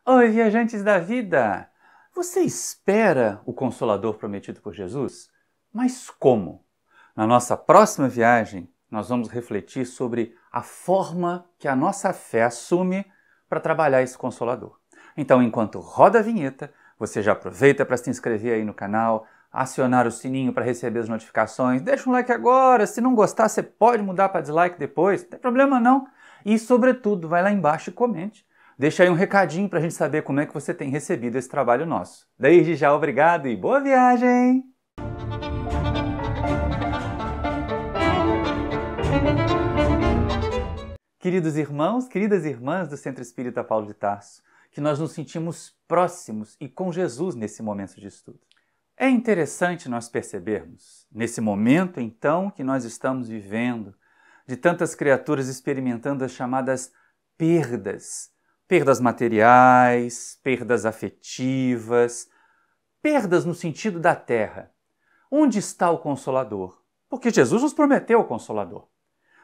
Oi, viajantes da vida! Você espera o Consolador prometido por Jesus? Mas como? Na nossa próxima viagem, nós vamos refletir sobre a forma que a nossa fé assume para trabalhar esse Consolador. Então, enquanto roda a vinheta, você já aproveita para se inscrever aí no canal, acionar o sininho para receber as notificações, deixa um like agora, se não gostar você pode mudar para dislike depois, não tem problema não. E, sobretudo, vai lá embaixo e comente. Deixa aí um recadinho para a gente saber como é que você tem recebido esse trabalho nosso. Desde já, obrigado e boa viagem! Queridos irmãos, queridas irmãs do Centro Espírita Paulo de Tarso, que nós nos sentimos próximos e com Jesus nesse momento de estudo. É interessante nós percebermos, nesse momento então que nós estamos vivendo, de tantas criaturas experimentando as chamadas perdas materiais, perdas afetivas, perdas no sentido da terra. Onde está o Consolador? Porque Jesus nos prometeu o Consolador.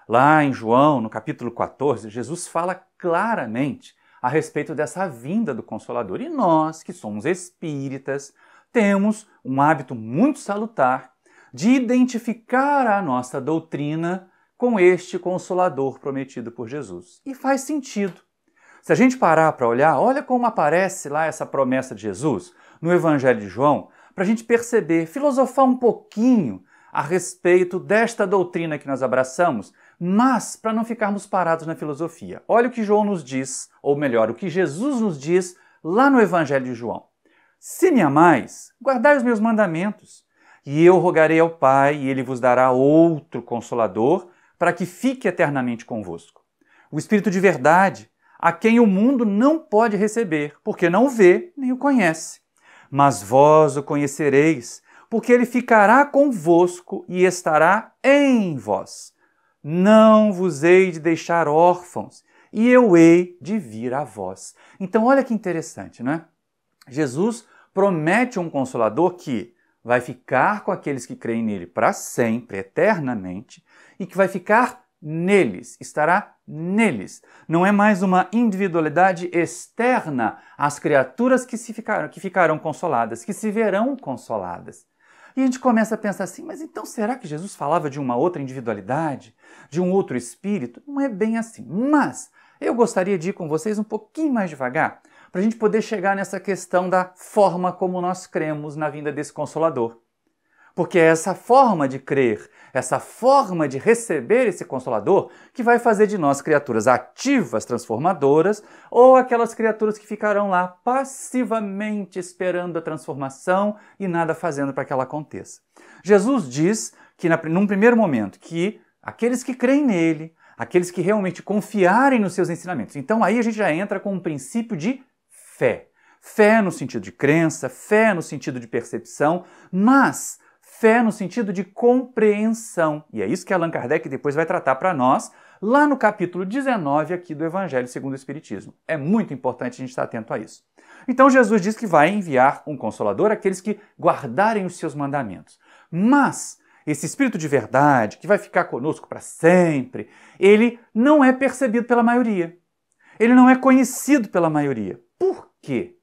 Lá em João, no capítulo 14, Jesus fala claramente a respeito dessa vinda do Consolador. E nós, que somos espíritas, temos um hábito muito salutar de identificar a nossa doutrina com este Consolador prometido por Jesus. E faz sentido. Se a gente parar para olhar, olha como aparece lá essa promessa de Jesus no Evangelho de João, para a gente perceber, filosofar um pouquinho a respeito desta doutrina que nós abraçamos, mas para não ficarmos parados na filosofia. Olha o que João nos diz, ou melhor, o que Jesus nos diz lá no Evangelho de João. Se me amais, guardai os meus mandamentos, e eu rogarei ao Pai, e ele vos dará outro Consolador, para que fique eternamente convosco. O Espírito de verdade, a quem o mundo não pode receber, porque não o vê nem o conhece. Mas vós o conhecereis, porque ele ficará convosco e estará em vós. Não vos hei de deixar órfãos, e eu hei de vir a vós. Então olha que interessante, né? Jesus promete um Consolador que vai ficar com aqueles que creem nele para sempre, eternamente, e que vai ficar neles, estará neles. Não é mais uma individualidade externa às criaturas que ficarão consoladas, que se verão consoladas. E a gente começa a pensar assim, mas então será que Jesus falava de uma outra individualidade, de um outro espírito? Não é bem assim. Mas eu gostaria de ir com vocês um pouquinho mais devagar, para a gente poder chegar nessa questão da forma como nós cremos na vinda desse Consolador. Porque é essa forma de crer, essa forma de receber esse Consolador que vai fazer de nós criaturas ativas, transformadoras, ou aquelas criaturas que ficarão lá passivamente esperando a transformação e nada fazendo para que ela aconteça. Jesus diz que, num primeiro momento, que aqueles que creem nele, aqueles que realmente confiarem nos seus ensinamentos. Então aí a gente já entra com um princípio de fé. Fé no sentido de crença, fé no sentido de percepção, mas fé no sentido de compreensão. E é isso que Allan Kardec depois vai tratar para nós, lá no capítulo 19 aqui do Evangelho segundo o Espiritismo. É muito importante a gente estar atento a isso. Então Jesus diz que vai enviar um Consolador àqueles que guardarem os seus mandamentos. Mas esse Espírito de verdade, que vai ficar conosco para sempre, ele não é percebido pela maioria. Ele não é conhecido pela maioria. Por quê?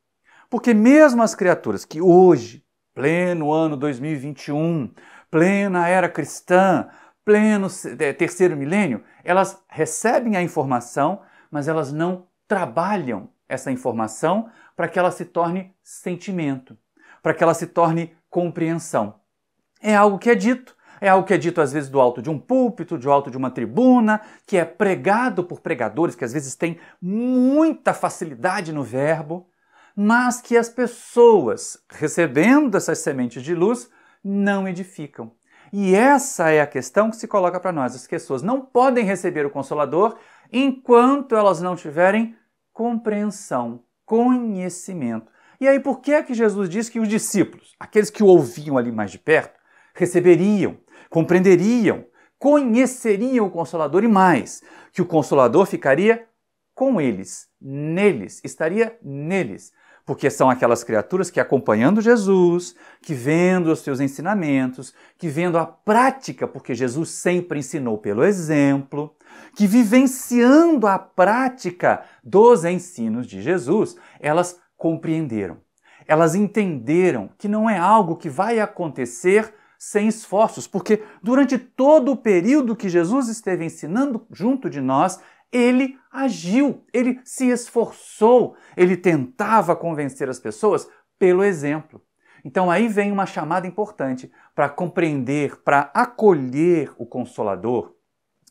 Porque mesmo as criaturas que hoje, pleno ano 2021, plena era cristã, pleno terceiro milênio, elas recebem a informação, mas elas não trabalham essa informação para que ela se torne sentimento, para que ela se torne compreensão. É algo que é dito às vezes do alto de um púlpito, do alto de uma tribuna, que é pregado por pregadores que às vezes têm muita facilidade no verbo, mas que as pessoas, recebendo essas sementes de luz, não edificam. E essa é a questão que se coloca para nós. As pessoas não podem receber o Consolador enquanto elas não tiverem compreensão, conhecimento. E aí por que é que Jesus diz que os discípulos, aqueles que o ouviam ali mais de perto, receberiam, compreenderiam, conheceriam o Consolador e mais, que o Consolador ficaria com eles, neles, estaria neles. porque são aquelas criaturas que, acompanhando Jesus, que vendo os seus ensinamentos, que vendo a prática, porque Jesus sempre ensinou pelo exemplo, que vivenciando a prática dos ensinos de Jesus, elas compreenderam. Elas entenderam que não é algo que vai acontecer sem esforços, porque durante todo o período que Jesus esteve ensinando junto de nós, ele agiu, ele se esforçou, ele tentava convencer as pessoas pelo exemplo. Então aí vem uma chamada importante para compreender, para acolher o Consolador.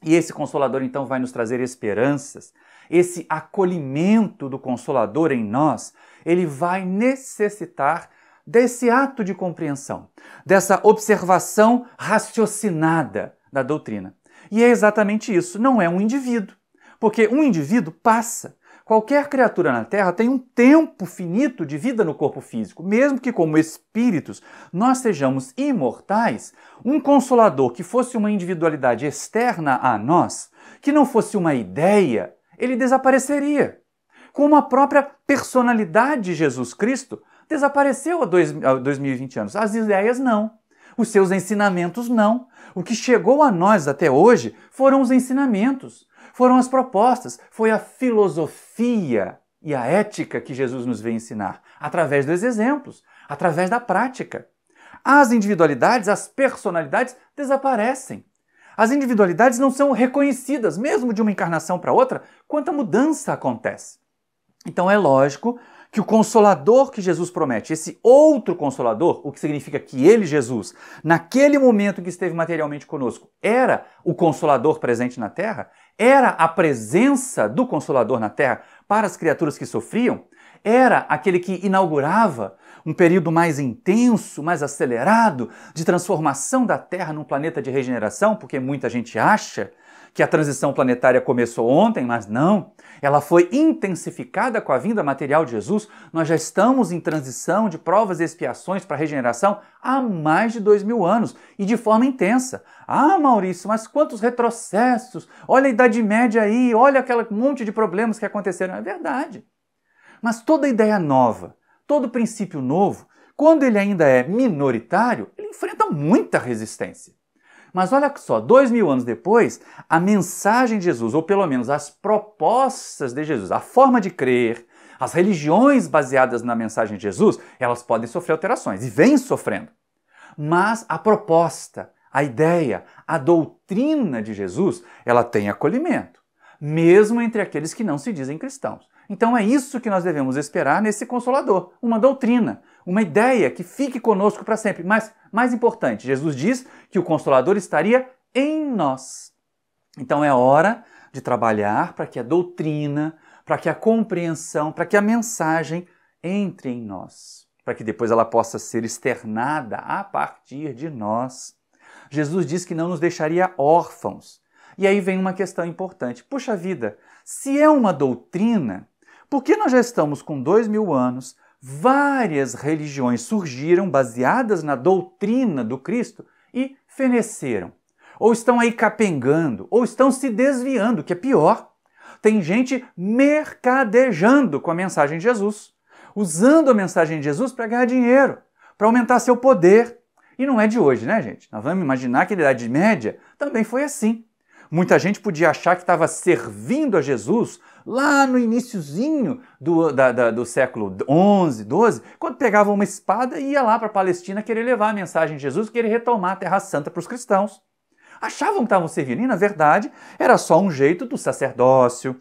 E esse Consolador então vai nos trazer esperanças. Esse acolhimento do Consolador em nós, ele vai necessitar desse ato de compreensão, dessa observação raciocinada da doutrina. E é exatamente isso, não é um indivíduo. Porque um indivíduo passa. Qualquer criatura na Terra tem um tempo finito de vida no corpo físico. Mesmo que como espíritos nós sejamos imortais, um Consolador que fosse uma individualidade externa a nós, que não fosse uma ideia, ele desapareceria. Como a própria personalidade de Jesus Cristo desapareceu há 2020 anos. As ideias não. Os seus ensinamentos não. O que chegou a nós até hoje foram os ensinamentos. Foram as propostas, foi a filosofia e a ética que Jesus nos veio ensinar, através dos exemplos, através da prática. As individualidades, as personalidades desaparecem. As individualidades não são reconhecidas, mesmo de uma encarnação para outra, quanta mudança acontece. Então é lógico que o Consolador que Jesus promete, esse outro Consolador, o que significa que ele, Jesus, naquele momento que esteve materialmente conosco, era o Consolador presente na Terra, era a presença do Consolador na Terra para as criaturas que sofriam, era aquele que inaugurava um período mais intenso, mais acelerado de transformação da Terra num planeta de regeneração, porque muita gente acha que a transição planetária começou ontem, mas não. Ela foi intensificada com a vinda material de Jesus. Nós já estamos em transição de provas e expiações para a regeneração há mais de 2000 anos e de forma intensa. Ah, Maurício, mas quantos retrocessos! Olha a Idade Média aí, olha aquele monte de problemas que aconteceram. É verdade. Mas toda ideia nova, todo princípio novo, quando ele ainda é minoritário, ele enfrenta muita resistência. Mas olha só, 2000 anos depois, a mensagem de Jesus, ou pelo menos as propostas de Jesus, a forma de crer, as religiões baseadas na mensagem de Jesus, elas podem sofrer alterações, e vêm sofrendo. Mas a proposta, a ideia, a doutrina de Jesus, ela tem acolhimento, mesmo entre aqueles que não se dizem cristãos. Então é isso que nós devemos esperar nesse Consolador, uma doutrina, uma ideia que fique conosco para sempre. Mas, mais importante, Jesus diz que o Consolador estaria em nós. Então é hora de trabalhar para que a doutrina, para que a compreensão, para que a mensagem entre em nós, para que depois ela possa ser externada a partir de nós. Jesus diz que não nos deixaria órfãos. E aí vem uma questão importante. Puxa vida, se é uma doutrina, por que nós já estamos com 2000 anos, várias religiões surgiram baseadas na doutrina do Cristo e feneceram? Ou estão aí capengando, ou estão se desviando, que é pior. Tem gente mercadejando com a mensagem de Jesus, usando a mensagem de Jesus para ganhar dinheiro, para aumentar seu poder. E não é de hoje, né, gente? Nós vamos imaginar que na Idade Média também foi assim. Muita gente podia achar que estava servindo a Jesus lá no iniciozinho do século XI, XII, quando pegava uma espada e ia lá para a Palestina querer levar a mensagem de Jesus, querer retomar a Terra Santa para os cristãos. Achavam que estavam servindo e, na verdade, era só um jeito do sacerdócio,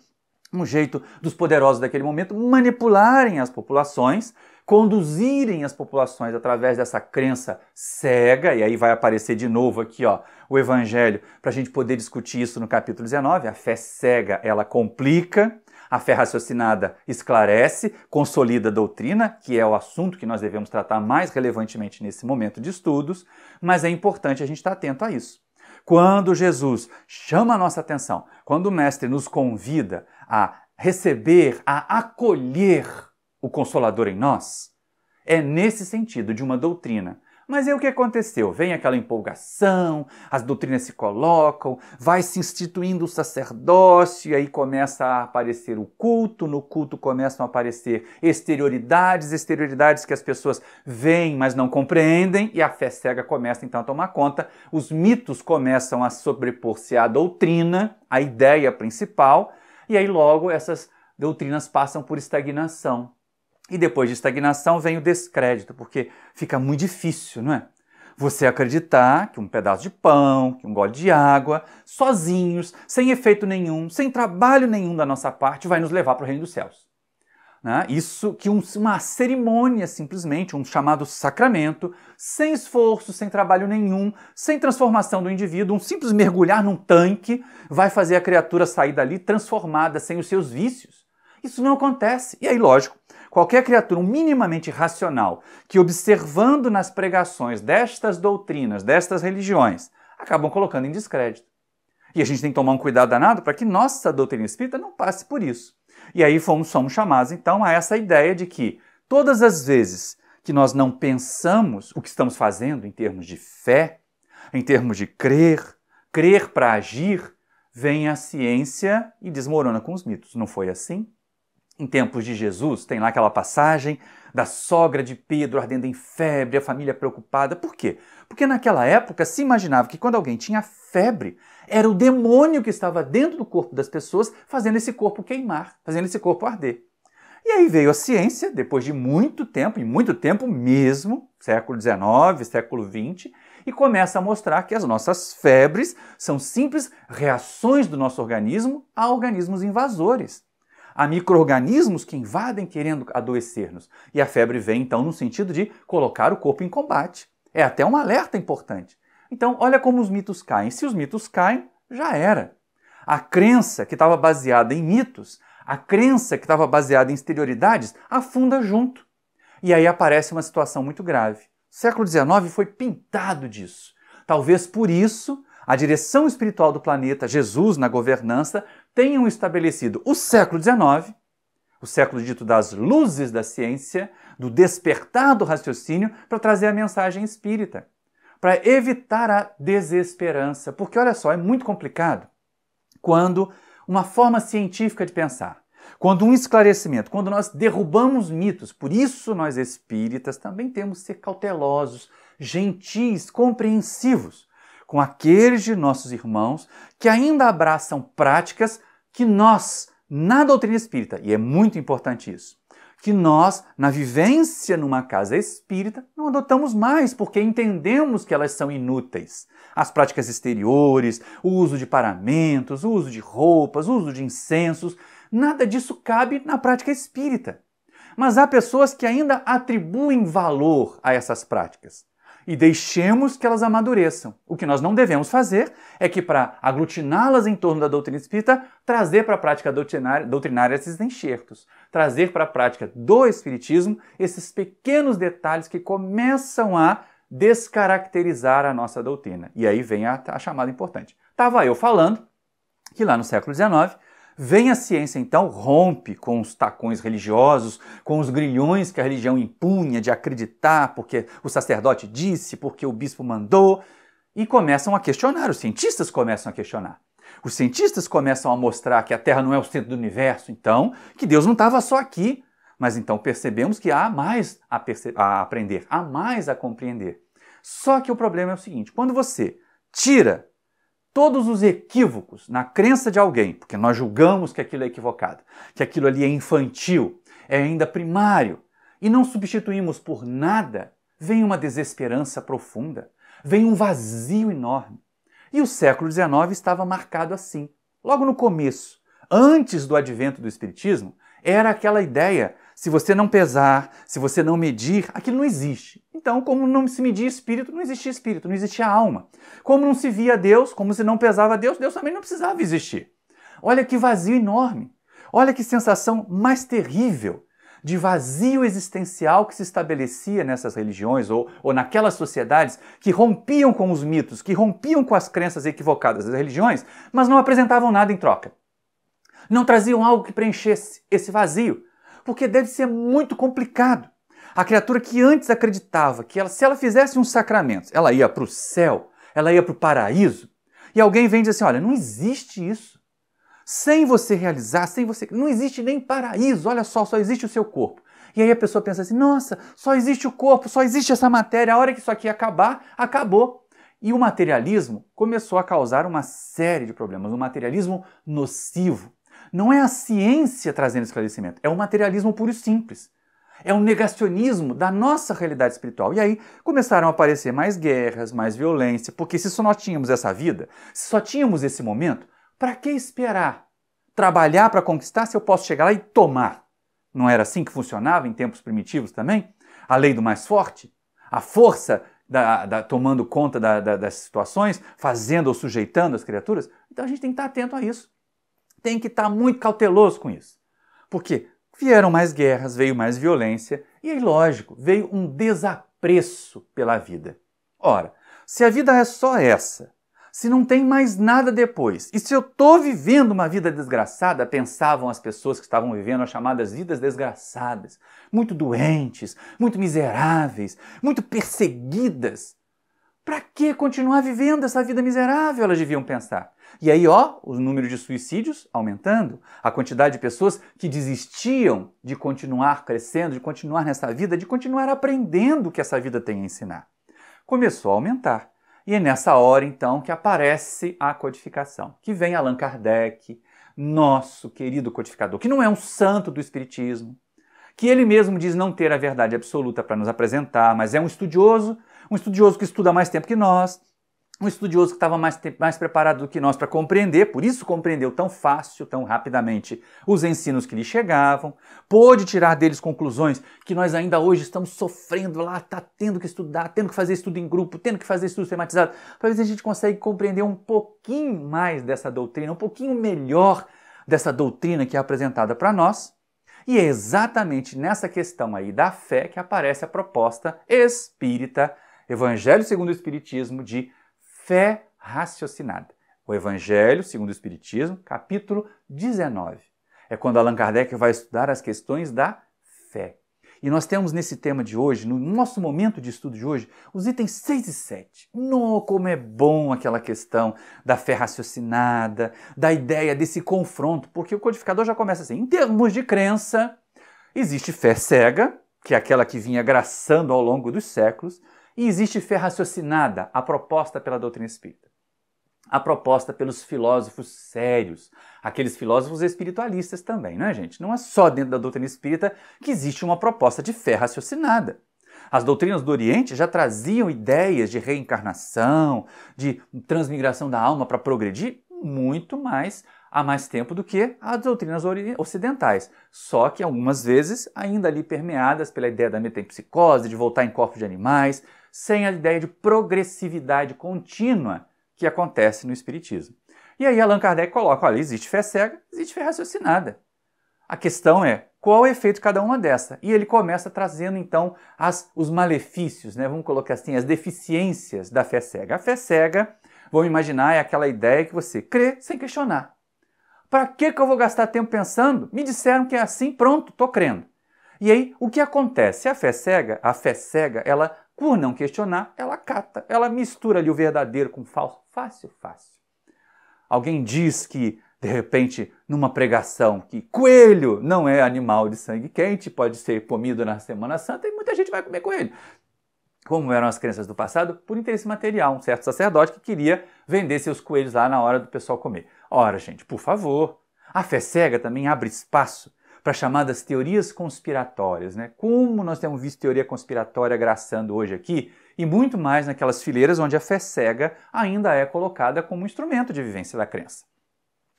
um jeito dos poderosos daquele momento manipularem as populações, conduzirem as populações através dessa crença cega, e aí vai aparecer de novo aqui o Evangelho, para a gente poder discutir isso no capítulo 19, a fé cega, ela complica, a fé raciocinada esclarece, consolida a doutrina, que é o assunto que nós devemos tratar mais relevantemente nesse momento de estudos, mas é importante a gente estar atento a isso. Quando Jesus chama a nossa atenção, quando o Mestre nos convida a receber, a acolher o Consolador em nós, é nesse sentido de uma doutrina Mas aí o que aconteceu? Vem aquela empolgação, as doutrinas se colocam, vai se instituindo o sacerdócio, e aí começa a aparecer o culto, no culto começam a aparecer exterioridades que as pessoas veem, mas não compreendem, e a fé cega começa então a tomar conta, os mitos começam a sobrepor-se à doutrina, à ideia principal, e aí logo essas doutrinas passam por estagnação. E depois de estagnação vem o descrédito, porque fica muito difícil, não é? Você acreditar que um pedaço de pão, que um gole de água, sozinhos, sem efeito nenhum, sem trabalho nenhum da nossa parte, vai nos levar para o reino dos céus. Né? Isso que uma cerimônia, simplesmente, um chamado sacramento, sem esforço, sem trabalho nenhum, sem transformação do indivíduo, um simples mergulhar num tanque, vai fazer a criatura sair dali transformada, sem os seus vícios. Isso não acontece. E aí, lógico, qualquer criatura minimamente racional que, observando nas pregações destas doutrinas, destas religiões, acabam colocando em descrédito. E a gente tem que tomar um cuidado danado para que nossa doutrina espírita não passe por isso. E aí somos chamados, então, a essa ideia de que todas as vezes que nós não pensamos o que estamos fazendo em termos de fé, em termos de crer para agir, vem a ciência e desmorona com os mitos. Não foi assim? Em tempos de Jesus, tem lá aquela passagem da sogra de Pedro ardendo em febre, a família preocupada. Por quê? Porque naquela época se imaginava que quando alguém tinha febre, era o demônio que estava dentro do corpo das pessoas fazendo esse corpo queimar, fazendo esse corpo arder. E aí veio a ciência, depois de muito tempo, e muito tempo mesmo, século XIX, século XX, e começa a mostrar que as nossas febres são simples reações do nosso organismo a organismos invasores. Há micro-organismos que invadem querendo adoecer-nos. E a febre vem, então, no sentido de colocar o corpo em combate. É até um alerta importante. Então, olha como os mitos caem. Se os mitos caem, já era. A crença que estava baseada em mitos, a crença que estava baseada em exterioridades, afunda junto. E aí aparece uma situação muito grave. O século XIX foi pintado disso. Talvez por isso a direção espiritual do planeta, Jesus na governança, tenham estabelecido o século XIX, o século dito das luzes da ciência, do despertar do raciocínio, para trazer a mensagem espírita, para evitar a desesperança. Porque, olha só, é muito complicado quando uma forma científica de pensar, quando um esclarecimento, quando nós derrubamos mitos. Por isso nós espíritas também temos que ser cautelosos, gentis, compreensivos com aqueles de nossos irmãos que ainda abraçam práticas que nós, na doutrina espírita, e é muito importante isso, que nós, na vivência numa casa espírita, não adotamos mais, porque entendemos que elas são inúteis. As práticas exteriores, o uso de paramentos, o uso de roupas, o uso de incensos, nada disso cabe na prática espírita. Mas há pessoas que ainda atribuem valor a essas práticas. E deixemos que elas amadureçam. O que nós não devemos fazer é que, para aglutiná-las em torno da doutrina espírita, trazer para a prática doutrinária esses enxertos, trazer para a prática do espiritismo esses pequenos detalhes que começam a descaracterizar a nossa doutrina. E aí vem a chamada importante. Estava eu falando que lá no século XIX, vem a ciência, então, rompe com os tacões religiosos, com os grilhões que a religião impunha de acreditar porque o sacerdote disse, porque o bispo mandou, e começam a questionar, os cientistas começam a questionar. Os cientistas começam a mostrar que a Terra não é o centro do universo, então, que Deus não estava só aqui. Mas então percebemos que há mais a aprender, há mais a compreender. Só que o problema é o seguinte, quando você tira todos os equívocos na crença de alguém, porque nós julgamos que aquilo é equivocado, que aquilo ali é infantil, é ainda primário, e não substituímos por nada, vem uma desesperança profunda, vem um vazio enorme. E o século XIX estava marcado assim. Logo no começo, antes do advento do Espiritismo, era aquela ideia, se você não pesar, se você não medir, aquilo não existe. Então, como não se media espírito, não existia alma. Como não se via Deus, como se não pesava Deus, Deus também não precisava existir. Olha que vazio enorme. Olha que sensação mais terrível de vazio existencial que se estabelecia nessas religiões ou naquelas sociedades que rompiam com os mitos, que rompiam com as crenças equivocadas das religiões, mas não apresentavam nada em troca. Não traziam algo que preenchesse esse vazio, porque deve ser muito complicado A criatura que antes acreditava que se ela fizesse uns sacramentos, ela ia para o céu, ela ia para o paraíso, e alguém vem e diz assim, olha, não existe isso. Sem você realizar, sem você... Não existe nem paraíso, olha só existe o seu corpo. E aí a pessoa pensa assim, nossa, só existe o corpo, só existe essa matéria, a hora que isso aqui acabar, acabou. E o materialismo começou a causar uma série de problemas, um materialismo nocivo. Não é a ciência trazendo esclarecimento, é o materialismo puro e simples. É um negacionismo da nossa realidade espiritual. E aí começaram a aparecer mais guerras, mais violência, porque se só nós tínhamos essa vida, se só tínhamos esse momento, para que esperar? Trabalhar para conquistar se eu posso chegar lá e tomar? Não era assim que funcionava em tempos primitivos também? A lei do mais forte? A força tomando conta das situações, fazendo ou sujeitando as criaturas? Então a gente tem que estar atento a isso. Tem que estar muito cauteloso com isso. Porque vieram mais guerras, veio mais violência e aí, lógico, veio um desapreço pela vida. Ora, se a vida é só essa, se não tem mais nada depois, e se eu estou vivendo uma vida desgraçada, pensavam as pessoas que estavam vivendo as chamadas vidas desgraçadas, muito doentes, muito miseráveis, muito perseguidas, para que continuar vivendo essa vida miserável, elas deviam pensar. E aí, o número de suicídios aumentando, a quantidade de pessoas que desistiam de continuar crescendo, de continuar nessa vida, de continuar aprendendo o que essa vida tem a ensinar. Começou a aumentar. E é nessa hora, então, que aparece a codificação, que vem Allan Kardec, nosso querido codificador, que não é um santo do espiritismo, que ele mesmo diz não ter a verdade absoluta para nos apresentar, mas é um estudioso que estuda mais tempo que nós, um estudioso que estava mais preparado do que nós para compreender, por isso compreendeu tão fácil, tão rapidamente os ensinos que lhe chegavam, pôde tirar deles conclusões que nós ainda hoje estamos sofrendo lá, tá tendo que estudar, tendo que fazer estudo em grupo, tendo que fazer estudo sistematizado, para ver se a gente consegue compreender um pouquinho mais dessa doutrina, um pouquinho melhor dessa doutrina que é apresentada para nós. E é exatamente nessa questão aí da fé que aparece a proposta espírita, Evangelho segundo o Espiritismo, de fé raciocinada. O Evangelho segundo o Espiritismo, capítulo 19. É quando Allan Kardec vai estudar as questões da fé. E nós temos nesse tema de hoje, no nosso momento de estudo de hoje, os itens 6 e 7. Como é bom aquela questão da fé raciocinada, da ideia desse confronto, porque o codificador já começa assim, em termos de crença, existe fé cega, que é aquela que vinha graçando ao longo dos séculos, e existe fé raciocinada, a proposta pela doutrina espírita. A proposta pelos filósofos sérios, aqueles filósofos espiritualistas também, não é, gente? Não é só dentro da doutrina espírita que existe uma proposta de fé raciocinada. As doutrinas do Oriente já traziam ideias de reencarnação, de transmigração da alma para progredir muito mais há mais tempo do que as doutrinas ocidentais. Só que algumas vezes ainda ali permeadas pela ideia da metempsicose, de voltar em corpos de animais, sem a ideia de progressividade contínua que acontece no Espiritismo. E aí Allan Kardec coloca, olha, existe fé cega, existe fé raciocinada. A questão é, qual é o efeito de cada uma dessa? E ele começa trazendo, então, os malefícios, né? Vamos colocar assim, as deficiências da fé cega. A fé cega, vamos imaginar, é aquela ideia que você crê sem questionar. Para que eu vou gastar tempo pensando? Me disseram que é assim, pronto, estou crendo. E aí, o que acontece? A fé cega, ela, por não questionar, ela cata, ela mistura ali o verdadeiro com o falso, fácil. Alguém diz que, de repente, numa pregação, que coelho não é animal de sangue quente, pode ser comido na Semana Santa, e muita gente vai comer coelho. Como eram as crenças do passado? Por interesse material, um certo sacerdote que queria vender seus coelhos lá na hora do pessoal comer. Ora, gente, por favor, a fé cega também abre espaço para chamadas teorias conspiratórias, né? Como nós temos visto teoria conspiratória graçando hoje aqui, e muito mais naquelas fileiras onde a fé cega ainda é colocada como instrumento de vivência da crença.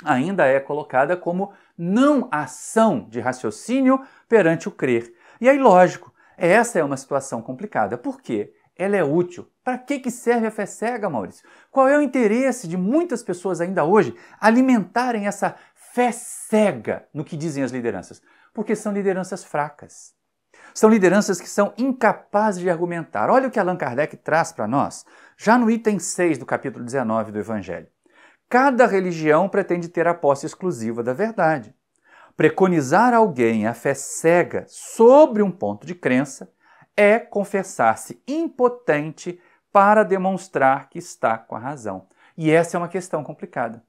Ainda é colocada como não ação de raciocínio perante o crer. E aí, lógico, essa é uma situação complicada. Por quê? Ela é útil. Para que serve a fé cega, Maurício? Qual é o interesse de muitas pessoas ainda hoje alimentarem essa fé cega no que dizem as lideranças? Porque são lideranças fracas. São lideranças que são incapazes de argumentar. Olha o que Allan Kardec traz para nós, já no item 6 do capítulo 19 do Evangelho. Cada religião pretende ter a posse exclusiva da verdade. Preconizar alguém a fé cega sobre um ponto de crença é confessar-se impotente para demonstrar que está com a razão. E essa é uma questão complicada.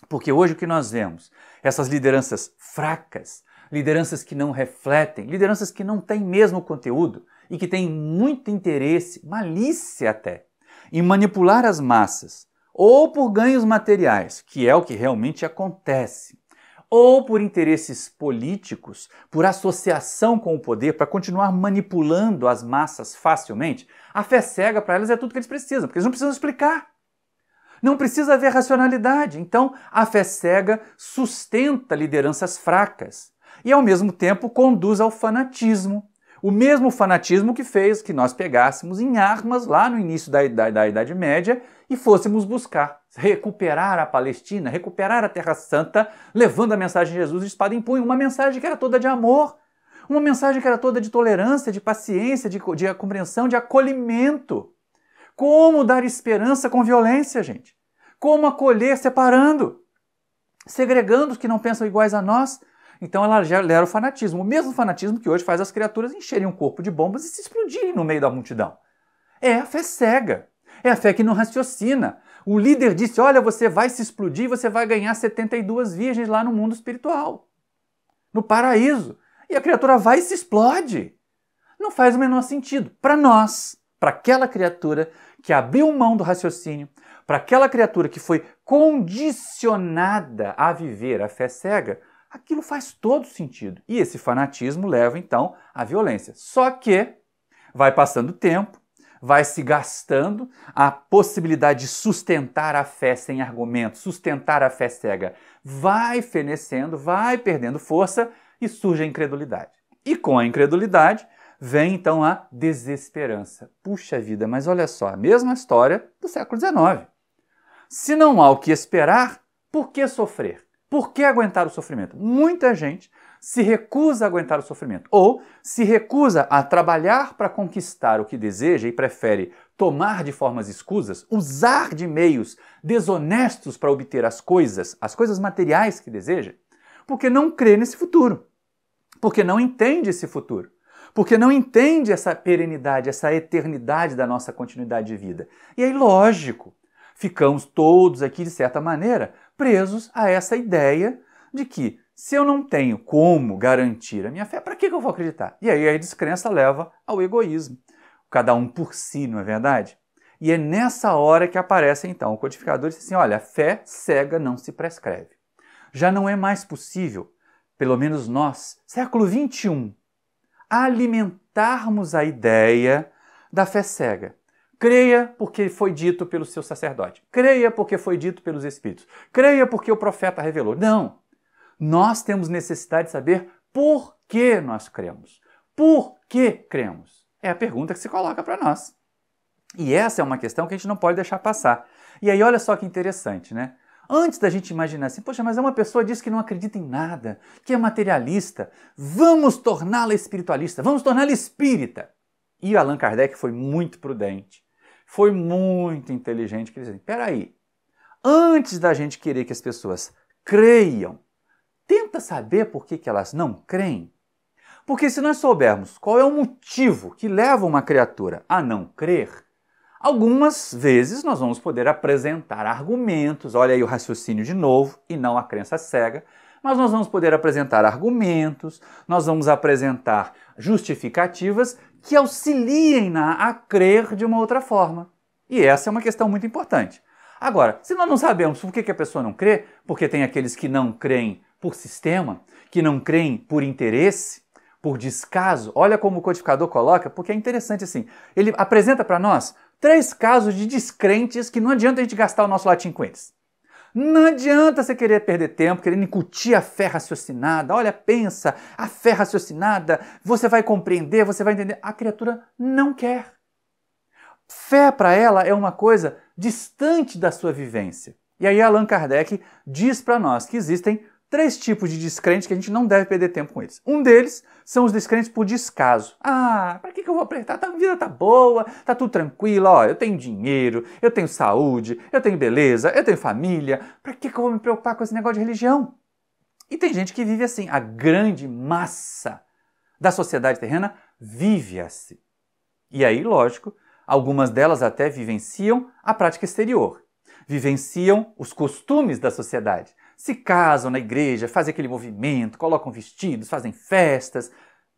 Porque hoje o que nós vemos? Essas lideranças fracas, lideranças que não refletem, lideranças que não têm mesmo conteúdo e que têm muito interesse, malícia até, em manipular as massas, ou por ganhos materiais, que é o que realmente acontece, ou por interesses políticos, por associação com o poder, para continuar manipulando as massas facilmente. A fé cega para elas é tudo que eles precisam, porque eles não precisam explicar. Não precisa haver racionalidade. Então, a fé cega sustenta lideranças fracas e, ao mesmo tempo, conduz ao fanatismo. O mesmo fanatismo que fez que nós pegássemos em armas lá no início da Idade Média e fôssemos buscar recuperar a Palestina, recuperar a Terra Santa, levando a mensagem de Jesus de espada em punho, uma mensagem que era toda de amor, uma mensagem que era toda de tolerância, de paciência, de compreensão, de acolhimento. Como dar esperança com violência, gente? Como acolher separando, segregando os que não pensam iguais a nós? Então ela gera o fanatismo, o mesmo fanatismo que hoje faz as criaturas encherem um corpo de bombas e se explodirem no meio da multidão. É a fé cega, é a fé que não raciocina. O líder disse, olha, você vai se explodir e você vai ganhar 72 virgens lá no mundo espiritual, no paraíso. E a criatura vai e se explode. Não faz o menor sentido. Para nós, para aquela criatura que abriu mão do raciocínio, para aquela criatura que foi condicionada a viver a fé cega, aquilo faz todo sentido. E esse fanatismo leva, então, à violência. Só que vai passando o tempo, vai se gastando, a possibilidade de sustentar a fé sem argumento, sustentar a fé cega, vai fenecendo, vai perdendo força e surge a incredulidade. E com a incredulidade vem, então, a desesperança. Puxa vida, mas olha só, a mesma história do século XIX. Se não há o que esperar, por que sofrer? Por que aguentar o sofrimento? Muita gente se recusa a aguentar o sofrimento ou se recusa a trabalhar para conquistar o que deseja e prefere tomar de formas escusas, usar de meios desonestos para obter as coisas materiais que deseja, porque não crê nesse futuro, porque não entende esse futuro, porque não entende essa perenidade, essa eternidade da nossa continuidade de vida. E aí, lógico, ficamos todos aqui, de certa maneira, presos a essa ideia de que se eu não tenho como garantir a minha fé, para que eu vou acreditar? E aí a descrença leva ao egoísmo. Cada um por si, não é verdade? E é nessa hora que aparece então o codificador e diz assim, olha, a fé cega não se prescreve. Já não é mais possível, pelo menos nós, século XXI, alimentarmos a ideia da fé cega. Creia porque foi dito pelo seu sacerdote. Creia porque foi dito pelos espíritos. Creia porque o profeta revelou. Não. Nós temos necessidade de saber por que nós cremos. Por que cremos? É a pergunta que se coloca para nós. E essa é uma questão que a gente não pode deixar passar. E aí olha só que interessante, né? Antes da gente imaginar assim, poxa, mas uma pessoa diz que não acredita em nada, que é materialista, vamos torná-la espiritualista, vamos torná-la espírita. E Allan Kardec foi muito prudente. Foi muito inteligente, que ele disse, peraí, antes da gente querer que as pessoas creiam, tenta saber por que elas não creem. Porque se nós soubermos qual é o motivo que leva uma criatura a não crer, algumas vezes nós vamos poder apresentar argumentos, olha aí o raciocínio de novo, e não a crença cega, mas nós vamos poder apresentar argumentos, nós vamos apresentar justificativas que auxiliem a crer de uma outra forma. E essa é uma questão muito importante. Agora, se nós não sabemos por que a pessoa não crê, porque tem aqueles que não creem por sistema, que não creem por interesse, por descaso, olha como o codificador coloca, porque é interessante assim, ele apresenta para nós 3 casos de descrentes que não adianta a gente gastar o nosso latim com eles. Não adianta você querer perder tempo, querendo incutir a fé raciocinada. Olha, pensa, a fé raciocinada, você vai compreender, você vai entender. A criatura não quer. Fé para ela é uma coisa distante da sua vivência. E aí Allan Kardec diz para nós que existem 3 tipos de descrentes que a gente não deve perder tempo com eles. Um deles são os descrentes por descaso. Ah, para que eu vou apertar? A vida tá boa, tá tudo tranquilo, ó, eu tenho dinheiro, eu tenho saúde, eu tenho beleza, eu tenho família. Para que eu vou me preocupar com esse negócio de religião? E tem gente que vive assim. A grande massa da sociedade terrena vive assim. E aí, lógico, algumas delas até vivenciam a prática exterior, vivenciam os costumes da sociedade. Se casam na igreja, fazem aquele movimento, colocam vestidos, fazem festas,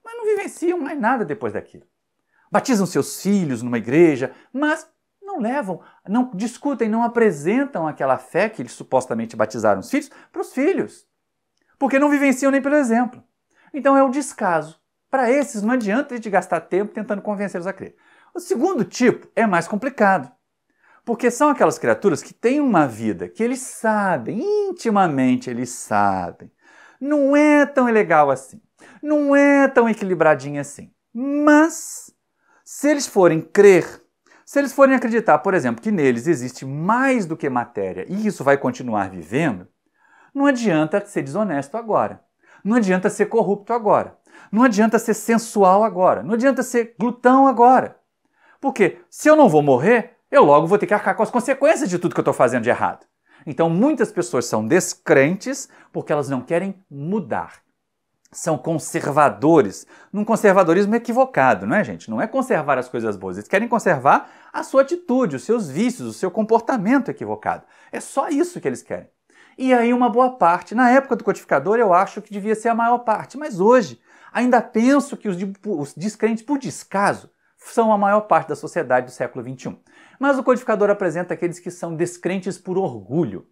mas não vivenciam mais nada depois daquilo. Batizam seus filhos numa igreja, mas não levam, não discutem, não apresentam aquela fé que eles supostamente batizaram os filhos para os filhos, porque não vivenciam nem pelo exemplo. Então é o descaso. Para esses não adianta a gente gastar tempo tentando convencê-los a crer. O segundo tipo é mais complicado, porque são aquelas criaturas que têm uma vida que eles sabem, intimamente eles sabem, não é tão legal assim, não é tão equilibradinha assim. Mas, se eles forem crer, se eles forem acreditar, por exemplo, que neles existe mais do que matéria e isso vai continuar vivendo, não adianta ser desonesto agora, não adianta ser corrupto agora, não adianta ser sensual agora, não adianta ser glutão agora. Porque se eu não vou morrer, eu logo vou ter que arcar com as consequências de tudo que eu estou fazendo de errado. Então muitas pessoas são descrentes porque elas não querem mudar. São conservadores, num conservadorismo equivocado, não é, gente? Não é conservar as coisas boas, eles querem conservar a sua atitude, os seus vícios, o seu comportamento equivocado. É só isso que eles querem. E aí uma boa parte, na época do codificador eu acho que devia ser a maior parte, mas hoje ainda penso que os descrentes por descaso são a maior parte da sociedade do século XXI. Mas o codificador apresenta aqueles que são descrentes por orgulho.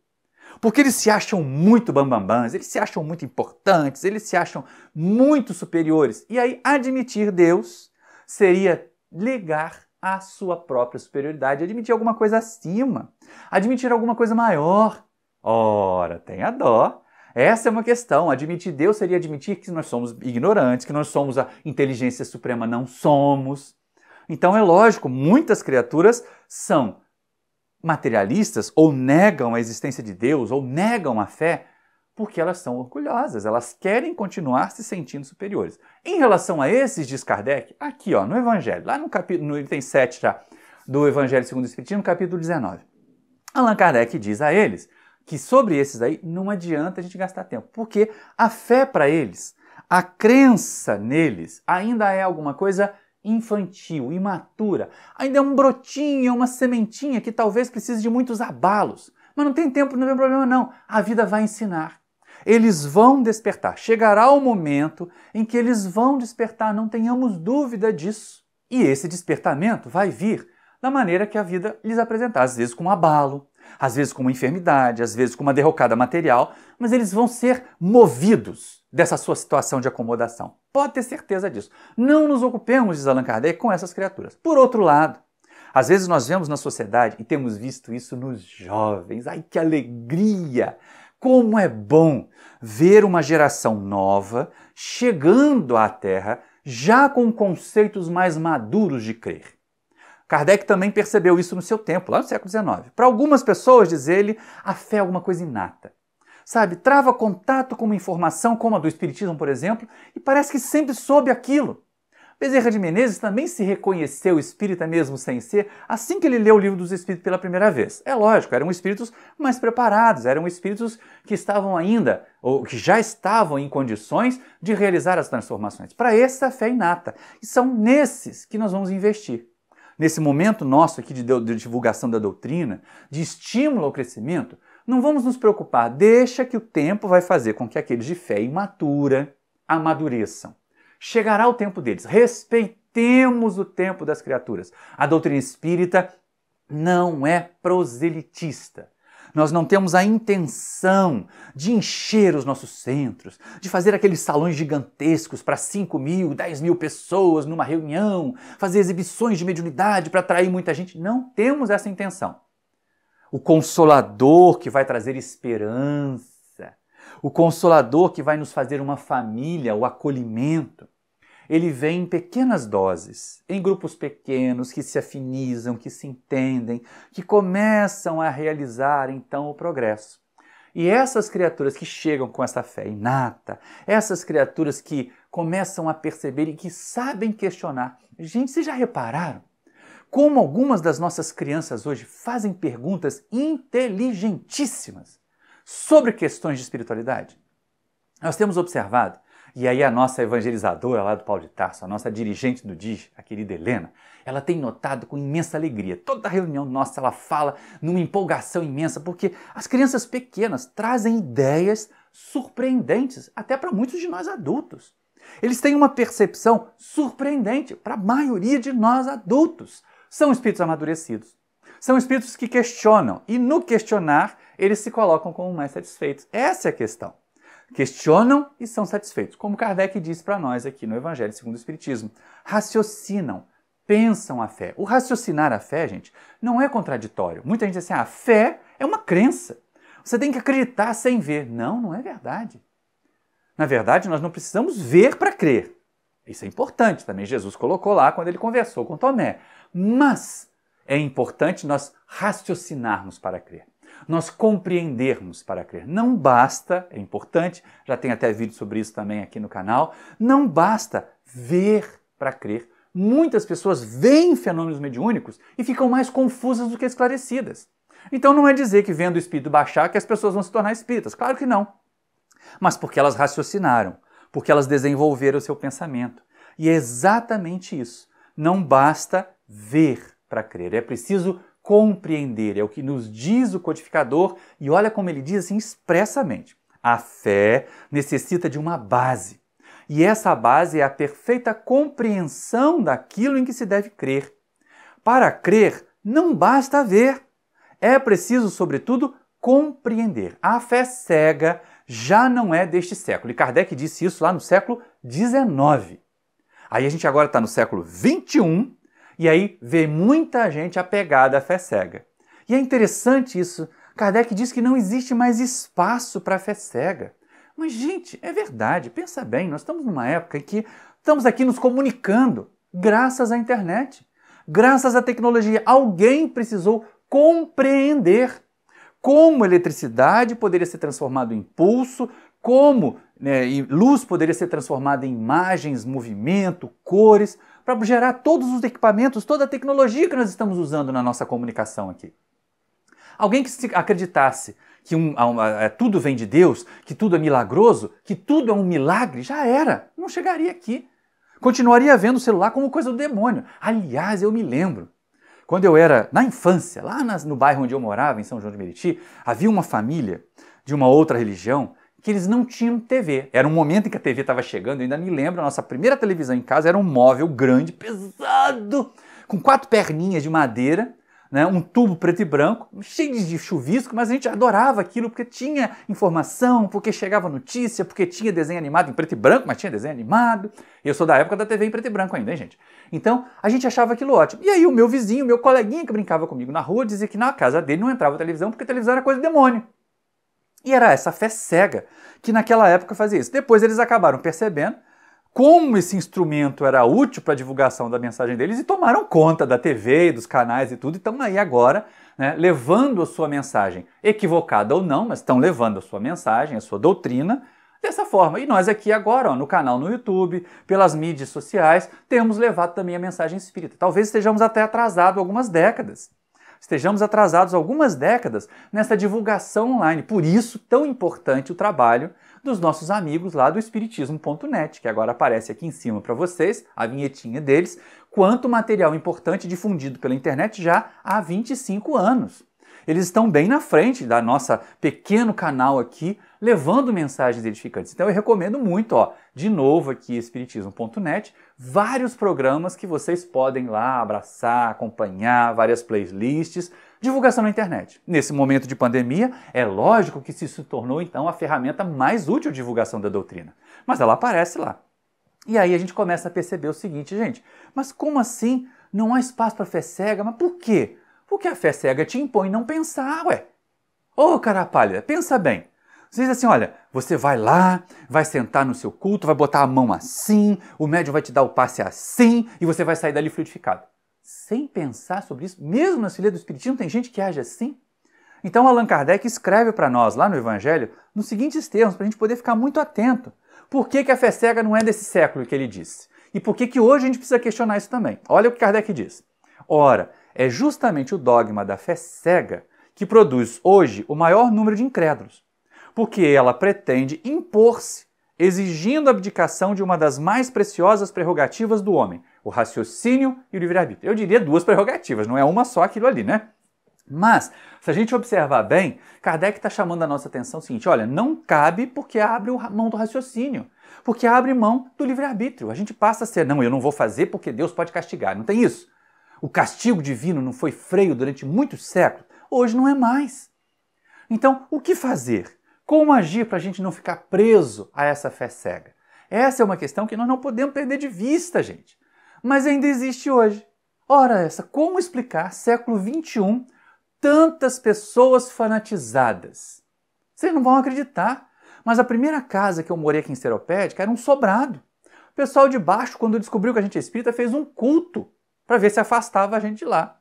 Porque eles se acham muito bambambãs, eles se acham muito importantes, eles se acham muito superiores. E aí admitir Deus seria negar a sua própria superioridade, admitir alguma coisa acima, admitir alguma coisa maior. Ora, tenha dó. Essa é uma questão. Admitir Deus seria admitir que nós somos ignorantes, que nós somos a inteligência suprema, não somos. Então é lógico, muitas criaturas são materialistas ou negam a existência de Deus ou negam a fé porque elas são orgulhosas, elas querem continuar se sentindo superiores. Em relação a esses, diz Kardec, aqui ó, no Evangelho, lá no item 7 já, do Evangelho segundo o Espiritismo, capítulo 19. Allan Kardec diz a eles que sobre esses aí não adianta a gente gastar tempo, porque a fé para eles, a crença neles ainda é alguma coisa infantil, imatura, ainda é um brotinho, uma sementinha que talvez precise de muitos abalos, mas não tem tempo, não tem problema não, a vida vai ensinar. Eles vão despertar, chegará o momento em que eles vão despertar, não tenhamos dúvida disso. E esse despertamento vai vir da maneira que a vida lhes apresentar, às vezes com um abalo, às vezes com uma enfermidade, às vezes com uma derrocada material, mas eles vão ser movidos dessa sua situação de acomodação. Pode ter certeza disso. Não nos ocupemos, diz Allan Kardec, com essas criaturas. Por outro lado, às vezes nós vemos na sociedade, e temos visto isso nos jovens, ai que alegria! Como é bom ver uma geração nova chegando à Terra já com conceitos mais maduros de crer. Kardec também percebeu isso no seu tempo, lá no século XIX. Para algumas pessoas, diz ele, a fé é alguma coisa inata. Sabe, trava contato com uma informação como a do Espiritismo, por exemplo, e parece que sempre soube aquilo. Bezerra de Menezes também se reconheceu espírita mesmo sem ser, assim que ele leu o Livro dos Espíritos pela primeira vez. É lógico, eram espíritos mais preparados, eram espíritos que estavam ainda, ou que já estavam em condições de realizar as transformações. Para esses, a fé é inata. E são nesses que nós vamos investir. Nesse momento nosso aqui de divulgação da doutrina, de estímulo ao crescimento, não vamos nos preocupar, deixa que o tempo vai fazer com que aqueles de fé imatura amadureçam. Chegará o tempo deles, respeitemos o tempo das criaturas. A doutrina espírita não é proselitista. Nós não temos a intenção de encher os nossos centros, de fazer aqueles salões gigantescos para 5.000, 10.000 pessoas numa reunião, fazer exibições de mediunidade para atrair muita gente. Não temos essa intenção. O Consolador que vai trazer esperança, o Consolador que vai nos fazer uma família, o acolhimento, ele vem em pequenas doses, em grupos pequenos que se afinizam, que se entendem, que começam a realizar então o progresso. E essas criaturas que chegam com essa fé inata, essas criaturas que começam a perceber e que sabem questionar. Gente, vocês já repararam como algumas das nossas crianças hoje fazem perguntas inteligentíssimas sobre questões de espiritualidade? Nós temos observado E aí a nossa evangelizadora lá do Paulo de Tarso, a nossa dirigente do DIG, a querida Helena, ela tem notado com imensa alegria. Toda reunião nossa ela fala numa empolgação imensa, porque as crianças pequenas trazem ideias surpreendentes, até para muitos de nós adultos. Eles têm uma percepção surpreendente para a maioria de nós adultos. São espíritos amadurecidos. São espíritos que questionam, e no questionar eles se colocam como mais satisfeitos. Essa é a questão. Questionam e são satisfeitos. Como Kardec disse para nós aqui no Evangelho segundo o Espiritismo. Raciocinam, pensam a fé. O raciocinar a fé, gente, não é contraditório. Muita gente diz assim, a fé é uma crença. Você tem que acreditar sem ver. Não, não é verdade. Na verdade, nós não precisamos ver para crer. Isso é importante também. Jesus colocou lá quando ele conversou com Tomé. Mas é importante nós raciocinarmos para crer. Nós compreendermos para crer. Não basta, é importante, já tem até vídeo sobre isso também aqui no canal, não basta ver para crer. Muitas pessoas veem fenômenos mediúnicos e ficam mais confusas do que esclarecidas. Então não é dizer que vendo o espírito baixar que as pessoas vão se tornar espíritas. Claro que não. Mas porque elas raciocinaram, porque elas desenvolveram o seu pensamento. E é exatamente isso. Não basta ver para crer, é preciso compreender, é o que nos diz o codificador, e olha como ele diz assim expressamente. A fé necessita de uma base, e essa base é a perfeita compreensão daquilo em que se deve crer. Para crer, não basta ver, é preciso, sobretudo, compreender. A fé cega já não é deste século, e Kardec disse isso lá no século XIX. Aí a gente agora está no século XXI, e aí vê muita gente apegada à fé cega. E é interessante isso. Kardec diz que não existe mais espaço para a fé cega. Mas, gente, é verdade. Pensa bem, nós estamos numa época em que estamos aqui nos comunicando graças à internet, graças à tecnologia. Alguém precisou compreender como eletricidade poderia ser transformada em impulso, como luz poderia ser transformada em imagens, movimento, cores, para gerar todos os equipamentos, toda a tecnologia que nós estamos usando na nossa comunicação aqui. Alguém que acreditasse que tudo vem de Deus, que tudo é milagroso, que tudo é um milagre, já era, não chegaria aqui. Continuaria vendo o celular como coisa do demônio. Aliás, eu me lembro, quando eu era na infância, lá no bairro onde eu morava, em São João de Meriti, havia uma família de uma outra religião que eles não tinham TV. Era um momento em que a TV estava chegando, eu ainda me lembro, a nossa primeira televisão em casa era um móvel grande, pesado, com 4 perninhas de madeira, né, um tubo preto e branco, cheio de chuvisco, mas a gente adorava aquilo porque tinha informação, porque chegava notícia, porque tinha desenho animado em preto e branco, mas tinha desenho animado. Eu sou da época da TV em preto e branco ainda, hein, gente? Então, a gente achava aquilo ótimo. E aí o meu vizinho, meu coleguinha que brincava comigo na rua, dizia que na casa dele não entrava televisão porque a televisão era coisa do demônio. E era essa fé cega que naquela época fazia isso. Depois eles acabaram percebendo como esse instrumento era útil para a divulgação da mensagem deles e tomaram conta da TV e dos canais e tudo. E estão aí agora, né, levando a sua mensagem, equivocada ou não, mas estão levando a sua mensagem, a sua doutrina, dessa forma. E nós aqui agora, ó, no canal no YouTube, pelas mídias sociais, temos levado também a mensagem espírita. Talvez estejamos até atrasados algumas décadas. Estejamos atrasados algumas décadas nessa divulgação online. Por isso, tão importante o trabalho dos nossos amigos lá do Espiritismo.net, que agora aparece aqui em cima para vocês, a vinhetinha deles, quanto material importante difundido pela internet já há 25 anos. Eles estão bem na frente da nossa pequeno canal aqui, levando mensagens edificantes. Então eu recomendo muito, ó, de novo aqui, Espiritismo.net, vários programas que vocês podem lá abraçar, acompanhar, várias playlists, divulgação na internet. Nesse momento de pandemia, é lógico que isso se tornou então a ferramenta mais útil de divulgação da doutrina. Mas ela aparece lá. E aí a gente começa a perceber o seguinte, gente, mas como assim não há espaço para fé cega? Mas por quê? Porque a fé cega te impõe não pensar, ué. Ô, cara pálida, pensa bem. Você diz assim, olha, você vai lá, vai sentar no seu culto, vai botar a mão assim, o médium vai te dar o passe assim e você vai sair dali fluidificado. Sem pensar sobre isso, mesmo na filha do Espiritismo tem gente que age assim. Então Allan Kardec escreve para nós lá no Evangelho nos seguintes termos, para a gente poder ficar muito atento. Por que a fé cega não é desse século que ele disse? E por que hoje a gente precisa questionar isso também? Olha o que Kardec diz. Ora, é justamente o dogma da fé cega que produz hoje o maior número de incrédulos, porque ela pretende impor-se exigindo a abdicação de uma das mais preciosas prerrogativas do homem, o raciocínio e o livre-arbítrio. Eu diria duas prerrogativas, não é uma só aquilo ali, né? Mas, se a gente observar bem, Kardec está chamando a nossa atenção o seguinte, olha, não cabe porque abre mão do raciocínio, porque abre mão do livre-arbítrio. A gente passa a ser, não, eu não vou fazer porque Deus pode castigar, não tem isso. O castigo divino não foi freio durante muitos séculos, hoje não é mais. Então, o que fazer? Como agir para a gente não ficar preso a essa fé cega? Essa é uma questão que nós não podemos perder de vista, gente. Mas ainda existe hoje. Ora essa, como explicar, século XXI, tantas pessoas fanatizadas? Vocês não vão acreditar, mas a primeira casa que eu morei aqui em Seropédica era um sobrado. O pessoal de baixo, quando descobriu que a gente é espírita, fez um culto para ver se afastava a gente de lá.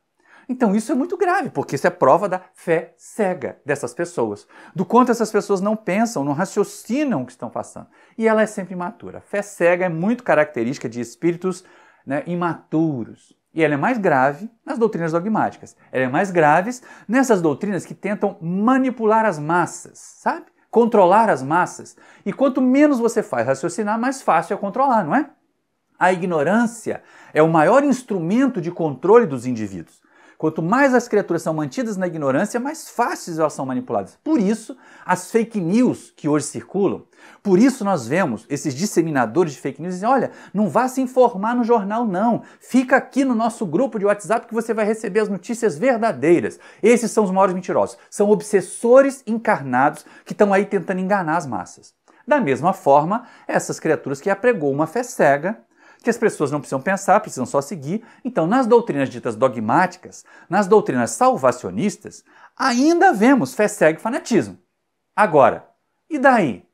Então isso é muito grave, porque isso é prova da fé cega dessas pessoas, do quanto essas pessoas não pensam, não raciocinam o que estão passando. E ela é sempre imatura. A fé cega é muito característica de espíritos, né, imaturos. E ela é mais grave nas doutrinas dogmáticas. Ela é mais grave nessas doutrinas que tentam manipular as massas, sabe? Controlar as massas. E quanto menos você faz raciocinar, mais fácil é controlar, não é? A ignorância é o maior instrumento de controle dos indivíduos. Quanto mais as criaturas são mantidas na ignorância, mais fáceis elas são manipuladas. Por isso, as fake news que hoje circulam, por isso nós vemos esses disseminadores de fake news dizendo, olha, não vá se informar no jornal não, fica aqui no nosso grupo de WhatsApp que você vai receber as notícias verdadeiras. Esses são os maiores mentirosos, são obsessores encarnados que estão aí tentando enganar as massas. Da mesma forma, essas criaturas que apregou uma fé cega, que as pessoas não precisam pensar, precisam só seguir. Então, nas doutrinas ditas dogmáticas, nas doutrinas salvacionistas, ainda vemos fé cega e fanatismo. Agora, e daí?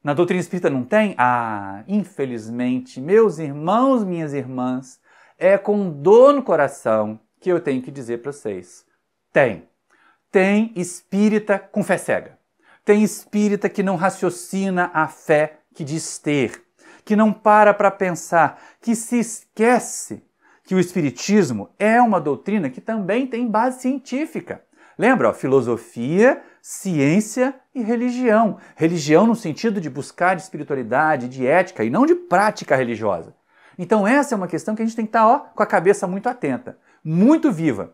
Na doutrina espírita não tem? Ah, infelizmente, meus irmãos, minhas irmãs, é com dor no coração que eu tenho que dizer para vocês. Tem. Tem espírita com fé cega. Tem espírita que não raciocina a fé que diz ter, que não para pensar, que se esquece que o Espiritismo é uma doutrina que também tem base científica. Lembra? Ó, filosofia, ciência e religião. Religião no sentido de buscar de espiritualidade, de ética e não de prática religiosa. Então essa é uma questão que a gente tem que estar com a cabeça muito atenta, muito viva,